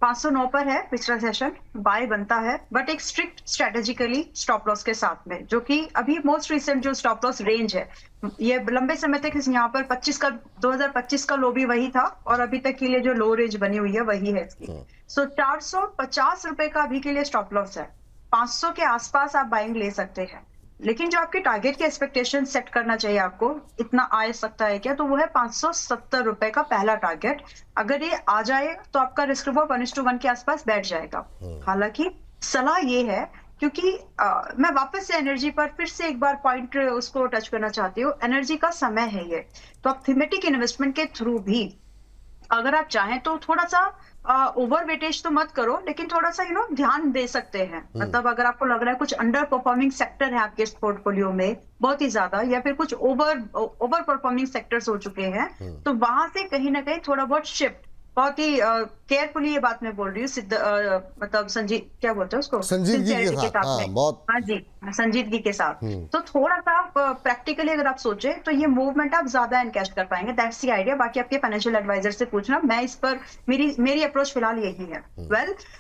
509 पर है, पिछला सेशन बाय बनता है, बट एक स्ट्रिक्ट स्ट्रेटेजिकली स्टॉप लॉस के साथ में, जो कि अभी मोस्ट रिसेंट जो स्टॉप लॉस रेंज है, ये लंबे समय तक यहाँ पर 2025 का लो भी वही था, और अभी तक के लिए जो लो रेंज बनी हुई है वही है इसकी। सो 450 रुपए का अभी के लिए स्टॉप लॉस है। 500 के आसपास आप बाइंग ले सकते हैं, लेकिन जो आपके टारगेट के एक्सपेक्टेशन सेट करना चाहिए आपको, इतना आ सकता है क्या, तो वो है 570 रुपए का पहला टारगेट। अगर ये आ जाए तो आपका रिस्क रिवॉर्ड 1:1 के आसपास बैठ जाएगा। हालांकि सलाह ये है, क्योंकि मैं वापस से एनर्जी पर फिर से एक बार पॉइंट उसको टच करना चाहती हूँ, एनर्जी का समय है ये, तो आप थीमेटिक इन्वेस्टमेंट के थ्रू भी अगर आप चाहें तो थोड़ा सा ओवर वेटेज तो मत करो, लेकिन थोड़ा सा ध्यान दे सकते हैं। मतलब अगर आपको लग रहा है कुछ अंडर परफॉर्मिंग सेक्टर है आपके पोर्टफोलियो में बहुत ही ज्यादा, या फिर कुछ ओवर परफॉर्मिंग सेक्टर्स हो चुके हैं, तो वहां से कहीं ना कहीं थोड़ा बहुत शिफ्ट, बहुत ही केयरफुली ये बात मैं बोल रही हूँ, मतलब संजीत क्या बोलते हैं उसको, संजीदगी के साथ हाँ जी, संजीदगी के साथ। तो थोड़ा सा प्रैक्टिकली अगर आप सोचे तो ये मूवमेंट आप ज्यादा एनकैश कर पाएंगे। That's the idea. बाकी आपके फाइनेंशियल एडवाइजर से पूछना, मैं इस पर मेरी अप्रोच फिलहाल यही है।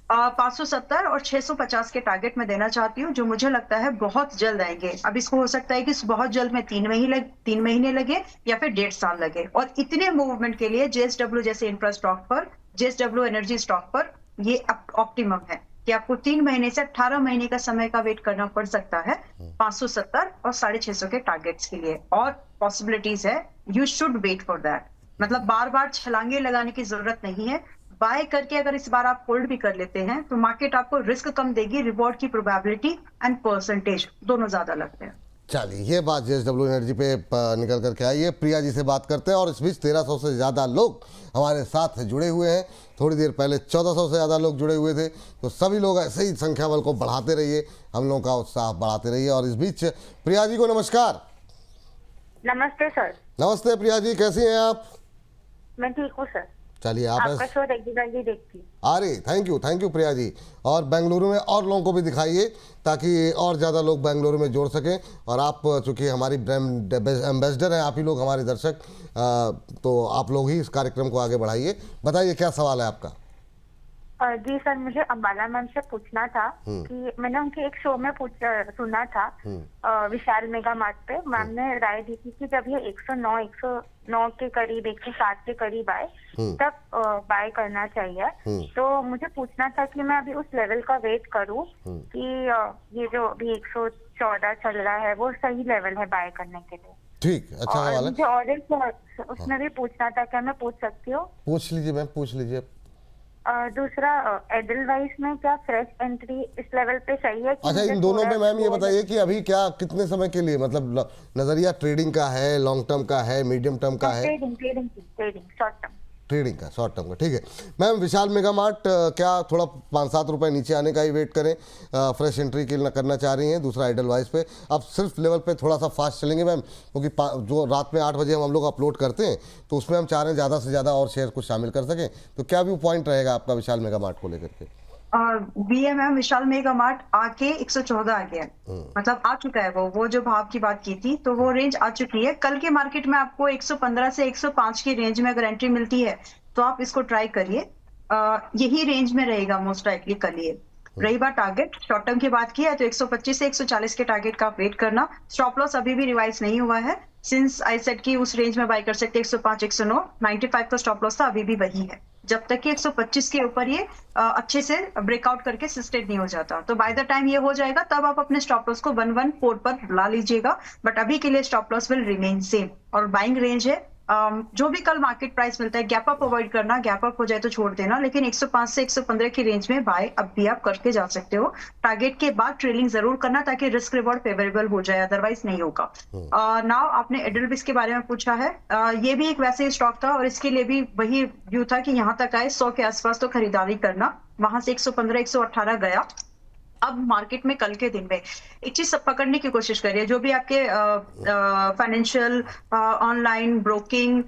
570 और 650 के टारगेट में देना चाहती हूँ, जो मुझे लगता है बहुत जल्द आएंगे। अब इसको हो सकता है कि बहुत जल्द में 3 महीने लगे या फिर 1.5 साल लगे, और इतने मूवमेंट के लिए JSW जैसे इंफ्रा स्टॉक पर, JSW एनर्जी स्टॉक पर ये ऑप्टिमम है कि आपको 3 महीने से 18 महीने का समय का वेट करना पड़ सकता है 570 और 650 के टारगेट्स के लिए। और पॉसिबिलिटीज है, you should wait for that. मतलब बार बार छलांगे लगाने की जरूरत नहीं है। बाय करके अगर इस बार आप होल्ड भी कर लेते हैं तो मार्केट आपको रिस्क कम देगी, रिवॉर्ड की प्रोबेबिलिटी एंड परसेंटेज दोनों ज्यादा लगते हैं। चलिए ये बात JSW एनर्जी पे निकल करके आई है। प्रिया जी से बात करते हैं। और इस बीच 1300 से ज़्यादा लोग हमारे साथ जुड़े हुए हैं। थोड़ी देर पहले 1400 से ज़्यादा लोग जुड़े हुए थे। तो सभी लोग ऐसे ही संख्या बल को बढ़ाते रहिए, हम लोगों का उत्साह बढ़ाते रहिए। और इस बीच प्रिया जी को नमस्कार। नमस्ते सर। नमस्ते प्रिया जी, कैसी हैं आप? मैं ठीक हूँ सर। चलिए आपका शो रेगुलरली देखती हूँ। अरे थैंक यू प्रिया जी। और बेंगलुरु में और लोगों को भी दिखाइए ताकि और ज़्यादा लोग बेंगलुरु में जोड़ सकें। और आप चूँकि हमारी ब्रांड एम्बेसडर हैं, आप ही लोग हमारे दर्शक, तो आप लोग ही इस कार्यक्रम को आगे बढ़ाइए। बताइए क्या सवाल है आपका? जी सर, मुझे अम्बाला मैम से पूछना था कि मैंने उनके एक शो में सुना था विशाल मेगा मार्ट पे, मैम ने राय दी थी कि जब ये 109 के करीब 160 के करीब आए तब बाय करना चाहिए। तो मुझे पूछना था कि मैं अभी उस लेवल का वेट करूं कि ये जो अभी 114 चल रहा है वो सही लेवल है बाय करने के लिए? ठीक, अच्छा और सवाल है। मुझे ऑडिट उसमें भी पूछना था, क्या मैं पूछ सकती हूँ? पूछ लीजिए मैम, पूछ लीजिए। दूसरा, एडलवाइस में क्या फ्रेश एंट्री इस लेवल पे सही है कि अच्छा, मुझे इन दोनों थोड़ा में मैम ये slow बताइए कि अभी क्या कितने समय के लिए, मतलब नजरिया ट्रेडिंग का है, लॉन्ग टर्म का है, मीडियम टर्म का है? Trading short term. ट्रेडिंग का, शॉर्ट टर्म का, ठीक है मैम। विशाल मेगा मार्ट क्या थोड़ा 5-7 रुपए नीचे आने का ही वेट करें? फ्रेश एंट्री के लिए करना चाह रही हैं? दूसरा एडलवाइस पे अब सिर्फ लेवल पे थोड़ा सा फास्ट चलेंगे मैम, क्योंकि जो रात में 8 बजे हम लोग अपलोड करते हैं तो उसमें हम चाह रहे हैं ज़्यादा से ज़्यादा और शेयर को शामिल कर सकें। तो क्या व्यू पॉइंट रहेगा आपका विशाल मेगा मार्ट को लेकर के? बीएमएम विशाल मेगा मार्ट आके 114 आ गया, मतलब आ चुका है वो जो भाव की बात की थी, तो वो रेंज आ चुकी है। कल के मार्केट में आपको 115 से 105 की रेंज में अगर एंट्री मिलती है तो आप इसको ट्राई करिए। यही रेंज में रहेगा मोस्ट लाइकली कल ये। रही बात टारगेट, शॉर्ट टर्म की बात की है तो 125 से 140 के टारगेट का आप वेट करना। स्टॉप लॉस अभी भी रिवाइज नहीं हुआ है, सिंस आई सेड की उस रेंज में बाय कर सकते 105 109। 95 का स्टॉप लॉस था, अभी भी वही है जब तक कि 125 के ऊपर ये अच्छे से ब्रेकआउट करके सस्टेन नहीं हो जाता। तो बाय द टाइम ये हो जाएगा तब आप अपने स्टॉप लॉस को 114 पर ला लीजिएगा, बट अभी के लिए stop loss will remain same. और बाइंग रेंज है जो भी कल मार्केट प्राइस मिलता है, गैप अप अवॉइड करना, गैप अप हो जाए तो छोड़ देना, लेकिन 105 से 115 की रेंज में बाय अब भी आप करके जा सकते हो। टारगेट के बाद ट्रेलिंग जरूर करना ताकि रिस्क रिवॉर्ड फेवरेबल हो जाए, अदरवाइज नहीं होगा। नाउ आपने एडलविस के बारे में पूछा है, ये भी एक वैसे स्टॉक था और इसके लिए भी वही व्यू था कि यहाँ तक आए 100 के आसपास तो खरीदारी करना, वहां से 115 118 गया। अब मार्केट में कल के दिन में एक चीज सब पकड़ने की कोशिश करिए, जो भी आपके फाइनेंशियल ऑनलाइन ब्रोकिंग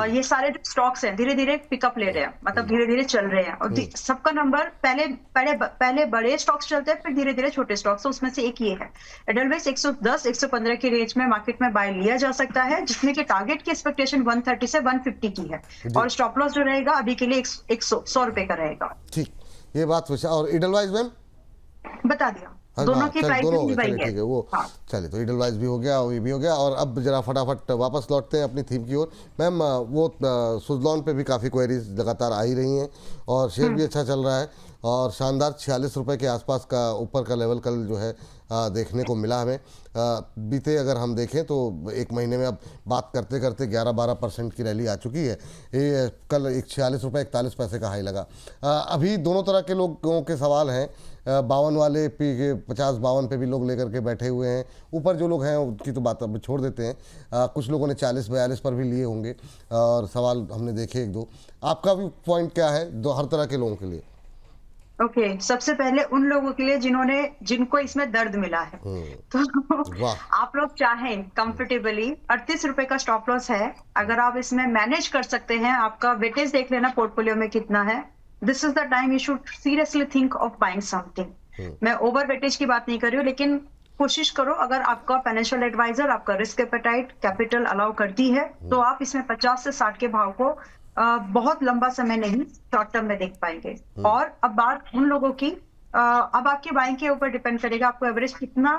ये सारे जो स्टॉक्स हैं धीरे धीरे पिकअप ले रहे हैं, मतलब धीरे धीरे चल रहे हैं। और सबका नंबर पहले बड़े स्टॉक्स चलते हैं, फिर धीरे धीरे छोटे स्टॉक्स, तो उसमें से एक ये है। एडलवाइस 110 115 की रेंज में मार्केट में बाय लिया जा सकता है, जिसमें कि टारगेट की एक्सपेक्टेशन 130 से 150 की है, और स्टॉप लॉस जो रहेगा अभी के लिए 100 रुपए का रहेगा। ठीक, ये बात विशाल। और एडलवाइस मैम बता दिया, दोनों की प्राइस दोनों हो गए, वही चलिए ठीक है वो। हाँ। चलिए, तो एडलवाइस भी हो गया और ये भी हो गया। और अब जरा फटाफट वापस लौटते हैं अपनी थीम की ओर। मैम वो सुजलॉन पे भी काफ़ी क्वेरीज लगातार आ ही रही हैं और शेयर भी अच्छा चल रहा है और शानदार 46 रुपए के आसपास का ऊपर का लेवल कल जो है देखने को मिला हमें। बीते अगर हम देखें तो एक महीने में अब बात करते करते 11-12% की रैली आ चुकी है। ये कल 46 रुपये 41 पैसे का हाई लगा। अभी दोनों तरह के लोगों के सवाल हैं। 52 वाले पी के 50-52 पे भी लोग लेकर के बैठे हुए हैं। ऊपर जो लोग हैं उनकी तो बात अब छोड़ देते हैं। कुछ लोगों ने 40-42 पर भी लिए होंगे और सवाल हमने देखे 1-2। आपका भी पॉइंट क्या है दो हर तरह के लोगों के लिए? ओके, सबसे पहले उन लोगों के लिए जिनको इसमें दर्द मिला है, तो आप लोग चाहें कंफर्टेबली 38 रुपए का स्टॉप लॉस है, अगर आप इसमें मैनेज कर सकते हैं, आपका वेटेज देख लेना पोर्टफोलियो में कितना है, this is the time you should seriously think of buying something. मैं ओवर वेटेज की बात नहीं कर रही हूँ, लेकिन कोशिश करो, अगर आपका फाइनेंशियल एडवाइजर आपका रिस्क एपेटाइट कैपिटल अलाउ करती है तो आप इसमें 50 से 60 के भाव को बहुत लंबा समय नहीं, शॉर्ट टर्म में देख पाएंगे। और अब बात उन लोगों की, अब आपके बाइंग के ऊपर डिपेंड करेगा आपको एवरेज कितना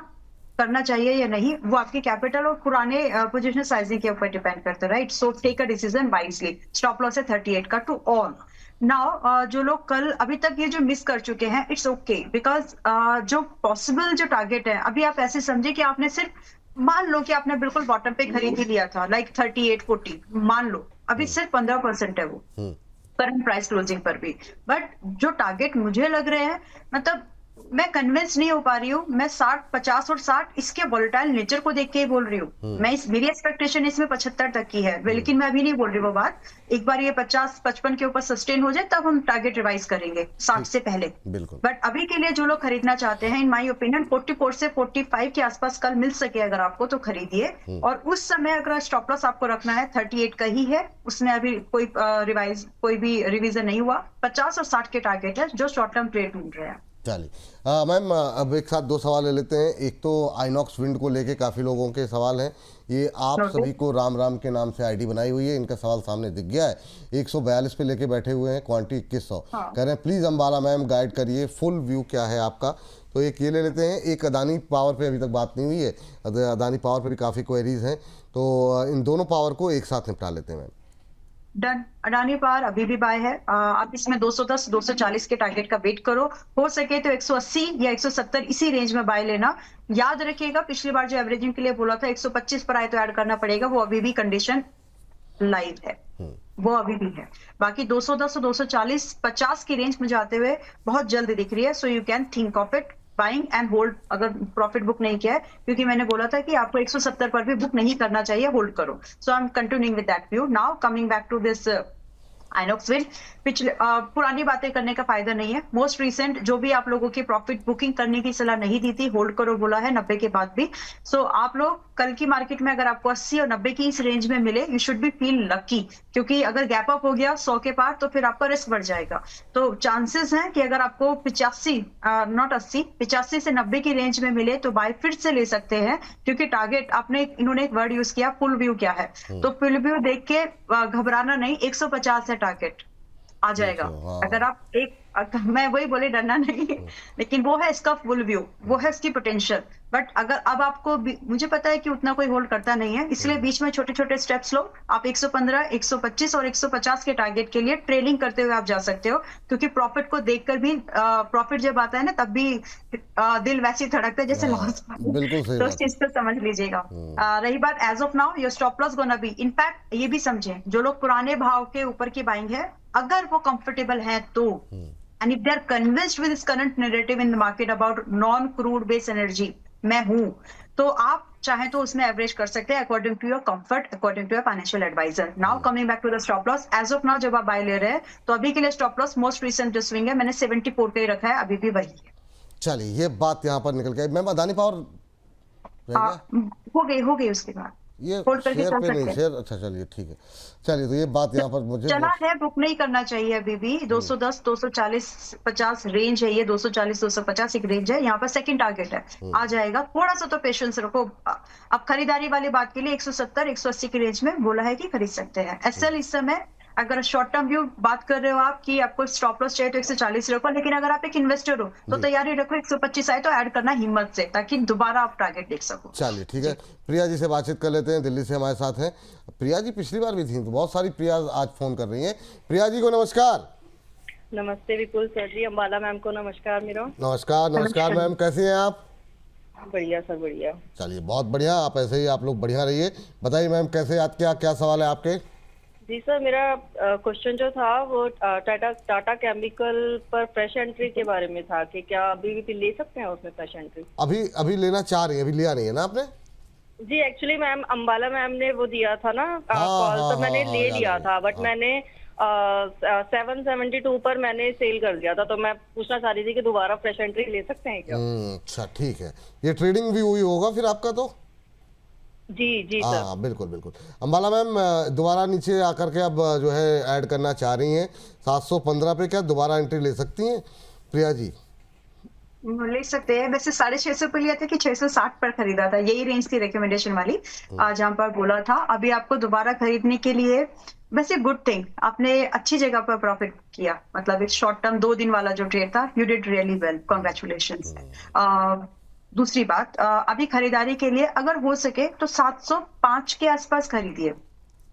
करना चाहिए या नहीं, वो आपके कैपिटल और पुराने पोजीशन साइजिंग के ऊपर डिपेंड करता है, right. So take a decision wisely. Stop loss है 38 का टू ऑल। नाउ जो लोग कल अभी तक ये जो मिस कर चुके हैं, इट्स ओके, बिकॉज जो पॉसिबल जो टारगेट है, अभी आप ऐसे समझे कि आपने सिर्फ मान लो कि आपने बिल्कुल बॉटम पे खरीद ही लिया था, लाइक 38-40 मान लो, अभी सिर्फ 15% है वो करंट प्राइस क्लोजिंग पर भी। बट जो टारगेट मुझे लग रहे हैं, मतलब मैं कन्विंस नहीं हो पा रही हूँ, मैं 60, 50 और 60 इसके वोलेटाइल नेचर को देख के ही बोल रही हूँ। मेरी एक्सपेक्टेशन इसमें 75 तक की है, लेकिन मैं अभी नहीं बोल रही वो बात। एक बार ये 50-55 के ऊपर सस्टेन हो जाए तब हम टारगेट रिवाइज करेंगे 60 से पहले। बट अभी के लिए जो लोग खरीदना चाहते हैं, इन माय ओपिनियन 44 से 45 के आसपास कल मिल सके अगर आपको तो खरीदिए। और उस समय अगर स्टॉप लॉस आपको रखना है 38 का ही है, उसमें अभी कोई भी रिवीजन नहीं हुआ। 50 और 60 के टारगेट है जो शॉर्ट टर्म ट्रेड ढूंढ रहे हैं। चलिए मैम, अब एक साथ 2 सवाल ले लेते हैं। एक तो आइनॉक्स विंड को लेके काफ़ी लोगों के सवाल हैं। ये आप सभी को राम राम के नाम से आईडी बनाई हुई है, इनका सवाल सामने दिख गया है। 142 पे लेके बैठे हुए हैं, क्वांटिटी 2100। कह रहे हैं प्लीज़ अंबाला मैम गाइड करिए, फुल व्यू क्या है आपका। तो एक ये ले लेते हैं। एक अदानी पावर पे अभी तक बात नहीं हुई है, अदानी पावर पे भी काफ़ी क्वेरीज हैं, तो इन दोनों पावर को एक साथ निपटा लेते हैं मैम। डन। अडानी पावर अभी भी बाय है। आप इसमें 210 240 के टारगेट का वेट करो, हो सके तो 180 या 170 इसी रेंज में बाय लेना। याद रखिएगा पिछली बार जो एवरेजिंग के लिए बोला था 125 पर आए तो ऐड करना पड़ेगा, वो अभी भी कंडीशन लाइव है, वो अभी भी है। बाकी 210 240 50 की रेंज में जाते हुए बहुत जल्द दिख रही है, सो you can think of it buying and hold अगर प्रॉफिट बुक नहीं किया है, क्योंकि मैंने बोला था कि आपको 170 पर भी बुक नहीं करना चाहिए, होल्ड करो। So I am continuing with that view. Now coming back to this Inox Wind, पिछले पुरानी बातें करने का फायदा नहीं है। मोस्ट रिसेंट जो भी आप लोगों की प्रॉफिट बुकिंग करने की सलाह नहीं दी थी, होल्ड करो बोला है 90 के बाद भी। सो आप लोग कल की मार्केट में अगर आपको 80 और 90 की इस रेंज में मिले, you should be feel lucky, क्योंकि अगर गैप अप हो गया 100 के पार तो फिर आपका रिस्क बढ़ जाएगा। तो चांसेस हैं कि अगर आपको 85 नॉट 80 85 से 90 की रेंज में मिले तो बाय फिर से ले सकते हैं, क्योंकि टारगेट आपने इन्होंने एक वर्ड यूज किया फुल व्यू क्या है, तो फुल व्यू देख के घबराना नहीं, 150 है टारगेट आ जाएगा। अगर आप मैं वही बोले डरना नहीं, लेकिन वो है इसका फुल व्यू, वो है इसकी पोटेंशियल। बट अगर अब आपको मुझे पता है कि उतना कोई होल्ड करता नहीं है, इसलिए बीच में छोटे छोटे स्टेप्स लो। आप 115 125 और 150 के टारगेट के लिए ट्रेलिंग करते हुए आप जा सकते हो, क्योंकि प्रॉफिट को देखकर भी प्रॉफिट जब आता है ना तब भी दिल वैसे ही धड़कता है जैसे लॉस। बिल्कुल सही तो बात। उस चीज को समझ लीजिएगा। रही बात as of now your stop loss gonna be, in fact ये भी समझे जो लोग पुराने भाव के ऊपर की बाइंग है, अगर वो कंफर्टेबल है तो, and if they are convinced with this current narrative in the market about non crude based energy, मैं हूं, तो आप चाहे तो उसमें एवरेज कर सकते हैं according to your comfort, according to your financial adviser. Now coming back to the stop loss, as of now जब आप बाय ले रहे हैं तो अभी के लिए स्टॉप लॉस मोस्ट रिसेंट जो स्विंग है मैंने 74 का ही रखा है, अभी भी वही है। चलिए ये बात यहाँ पर निकल के आई। मैम अदानी पावर हो गई उसके बाद ये होल्ड करके शेयर चल पे सकते नहीं, हैं। शेयर अच्छा चलिए ठीक है। चलिए तो ये बात यहाँ पर मुझे चला है, बुक नहीं करना चाहिए अभी भी। 210 240 50 रेंज है, ये 240 250 एक रेंज है, यहाँ पर सेकंड टारगेट है, आ जाएगा। थोड़ा सा तो पेशेंस रखो। अब खरीदारी वाली बात के लिए 170 180 की रेंज में बोला है कि खरीद सकते हैं। एसएल इस समय अगर शॉर्ट टर्म व्यू बात कर रहे हो आप कि आपको स्टॉप लॉस चाहिए तो 140 रखो, लेकिन अगर आप एक इन्वेस्टर हो तो तैयारी रखो 125 आए तो ऐड करना हिम्मत से, ताकि दोबारा आप टारगेट देख सको। चलिए ठीक है। प्रिया जी से बातचीत कर लेते हैं, दिल्ली से हमारे साथ हैं। प्रिया जी पिछली बार भी थी, तो बहुत सारी प्रिया आज फोन कर रही हैं। प्रिया जी को नमस्कार। नमस्ते विपुल सर जी, अम्बाला मैम को नमस्कार मेरा। नमस्कार नमस्कार मैम, कैसी हैं आप? बढ़िया सर बढ़िया। चलिए बहुत बढ़िया, आप ऐसे ही आप लोग बढ़िया रहिए। बताइए मैम कैसे याद किया, क्या सवाल है आपके? जी सर, मेरा क्वेश्चन जो था वो टाटा केमिकल पर फ्रेश एंट्री के बारे में था कि क्या अभी भी ले सकते हैं उसमें फ्रेश एंट्री? अभी लेना चाह रही है, अभी लिया नहीं है ना आपने? जी एक्चुअली मैम अम्बाला मैम ने वो दिया था ना कॉल, तो मैंने ले लिया था, बट मैंने 772 पर मैंने सेल कर दिया था, तो मैं पूछना चाह रही थी कि दोबारा फ्रेश एंट्री ले सकते हैं क्या? अच्छा ठीक है। ये ट्रेडिंग भी हुई होगा फिर आपका तो? जी जी सर। हाँ बिल्कुल बिल्कुल। अम्बाला मैम दोबारा नीचे आकर के अब जो है ऐड करना चाह रही हैं 715 पे, क्या दोबारा एंट्री ले सकती हैं प्रिया जी? ले सकते हैं। वैसे 650 पे लिया था कि 660 पर खरीदा था, यही रेंज थी रिकमेंडेशन वाली जहां पर बोला था। अभी आपको दोबारा खरीदने के लिए वैसे गुड थिंग, आपने अच्छी जगह पर प्रॉफिट किया, मतलब एक शॉर्ट टर्म 2 दिन वाला जो ट्रेड था, you did really well, congratulations. दूसरी बात, अभी खरीदारी के लिए अगर हो सके तो 705 के आसपास खरीदिए।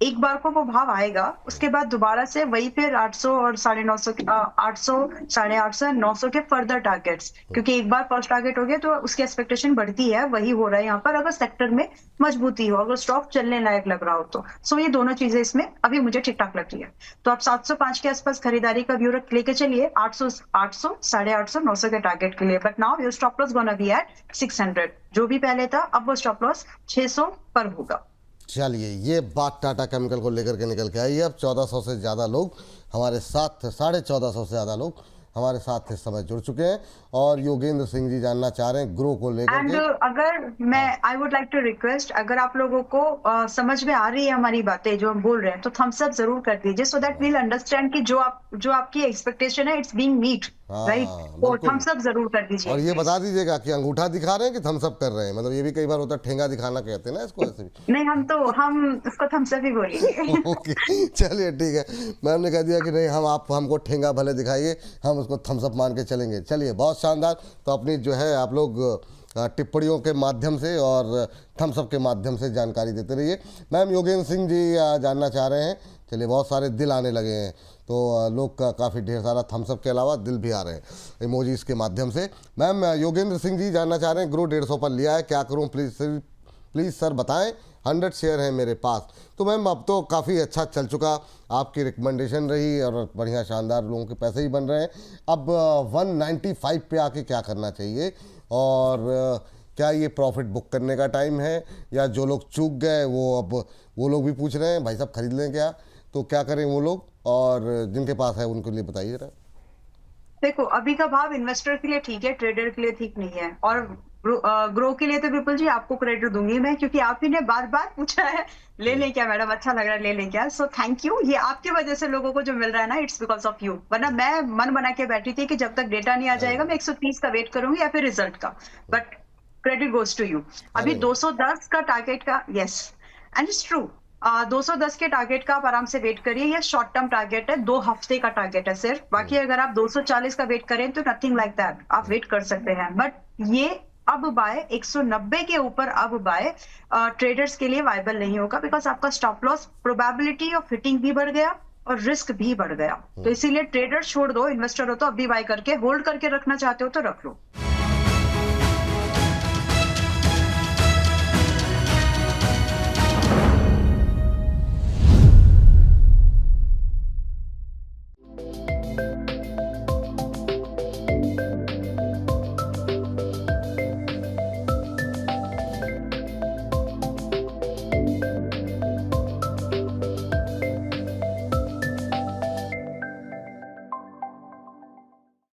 एक बार को वो भाव आएगा, उसके बाद दोबारा से वही फिर 800 और 950 800 850 900 के फर्दर टारगेट्स, क्योंकि एक बार फर्स्ट टारगेट हो गया तो उसकी एक्सपेक्टेशन बढ़ती है, वही हो रहा है यहाँ पर। अगर सेक्टर में मजबूती हो, अगर स्टॉक चलने लायक लग रहा हो तो सो ये दोनों चीजें इसमें अभी मुझे ठीक ठाक लग रही है। तो आप 705 के आसपास खरीदारी का व्यू लेके चलिए, 800 850 900 के टारगेट के लिए। But now your stop loss gonna be at 600, जो भी पहले था अब वो स्टॉप लॉस 600 पर होगा। चलिए ये बात टाटा केमिकल को लेकर के निकल के आई है। अब 1400 से ज़्यादा लोग हमारे साथ थे, 1450 से ज़्यादा लोग हमारे साथ इस समय जुड़ चुके हैं, और योगेंद्र सिंह जी जानना चाह रहे हैं ग्रो को लेकर एंड के। अगर मैं I would like to request, अगर आप लोगों को समझ में आ रही है हमारी बातें जो हम बोल रहे हैं तो थम्स अप जरूर कर दीजिए, सो दैट वील अंडरस्टैंड कि जो आपकी एक्सपेक्टेशन है इट्स बीइंग मीट, राइट? तो थम्स अप जरूर कर दीजिए। और ये बता दीजिएगा कि अंगूठा दिखा रहे हैं कि थम्स अप कर रहे हैं, मतलब ये भी कई बार होता है, ठेंगा दिखाना कहते हैं ना इसको, ऐसे भी। नहीं, हम इसको थम्स अप ही बोलेंगे। ओके चलिए ठीक है। मैम ने कह दिया कि नहीं, हमको ठेंगा भले दिखाइए, हम उसको थम्स अप मान के चलेंगे। चलिए बहुत शानदार। तो अपनी जो है आप लोग टिप्पणियों के माध्यम से और थम्स अप के माध्यम से जानकारी देते रहिए। मैम योगेंद्र सिंह जी जानना चाह रहे हैं, चलिए बहुत सारे दिल आने लगे हैं, तो लोग काफ़ी ढेर सारा थम्स अप के अलावा दिल भी आ रहे हैं इमोजीज के माध्यम से। मैम योगेंद्र सिंह जी जानना चाह रहे हैं, ग्रो 150 पर लिया है, क्या करूं प्लीज़ सर बताएं, 100 शेयर हैं मेरे पास। तो मैम अब तो काफ़ी अच्छा चल चुका, आपकी रिकमेंडेशन रही और बढ़िया शानदार लोगों के पैसे ही बन रहे हैं। अब 195 पे आके क्या करना चाहिए, और क्या ये प्रॉफिट बुक करने का टाइम है, या जो लोग चूक गए वो लोग भी पूछ रहे हैं भाई साहब खरीद लें क्या, तो क्या करें वो लोग, और जिनके पास है उनके लिए बताइए जरा। देखो अभी का भाव इन्वेस्टर के लिए ठीक है, ट्रेडर के लिए ठीक नहीं है, और ग्रो के लिए तो विपुल जी आपको क्रेडिट दूंगी मैं, क्योंकि आप ही ने बार बार पूछा है ले लें क्या मैडम, अच्छा लग रहा है ले लें क्या, सो थैंक यू। ये आपकी वजह से लोगों को जो मिल रहा है ना, इट्स बिकॉज ऑफ यू, वरना मैं मन बना के बैठी थी कि जब तक डेटा नहीं आ जाएगा मैं 130 का वेट करूंगी या फिर रिजल्ट का, but credit goes to you. अभी 210 का टारगेट का, यस एंड इट्स ट्रू, 210 के टारगेट का आप आराम से वेट करिए, ये शॉर्ट टर्म टारगेट है, 2 हफ्ते का टारगेट है सिर्फ, बाकी अगर आप 240 का वेट करें तो नथिंग लाइक दैट, आप वेट कर सकते हैं। बट ये अब बाय 190 के ऊपर अब बाय ट्रेडर्स के लिए वायबल नहीं होगा, बिकॉज आपका stop loss probability of hitting भी बढ़ गया और रिस्क भी बढ़ गया, तो इसीलिए ट्रेडर छोड़ दो, इन्वेस्टर हो तो अभी बाय करके होल्ड करके रखना चाहते हो तो रख लो।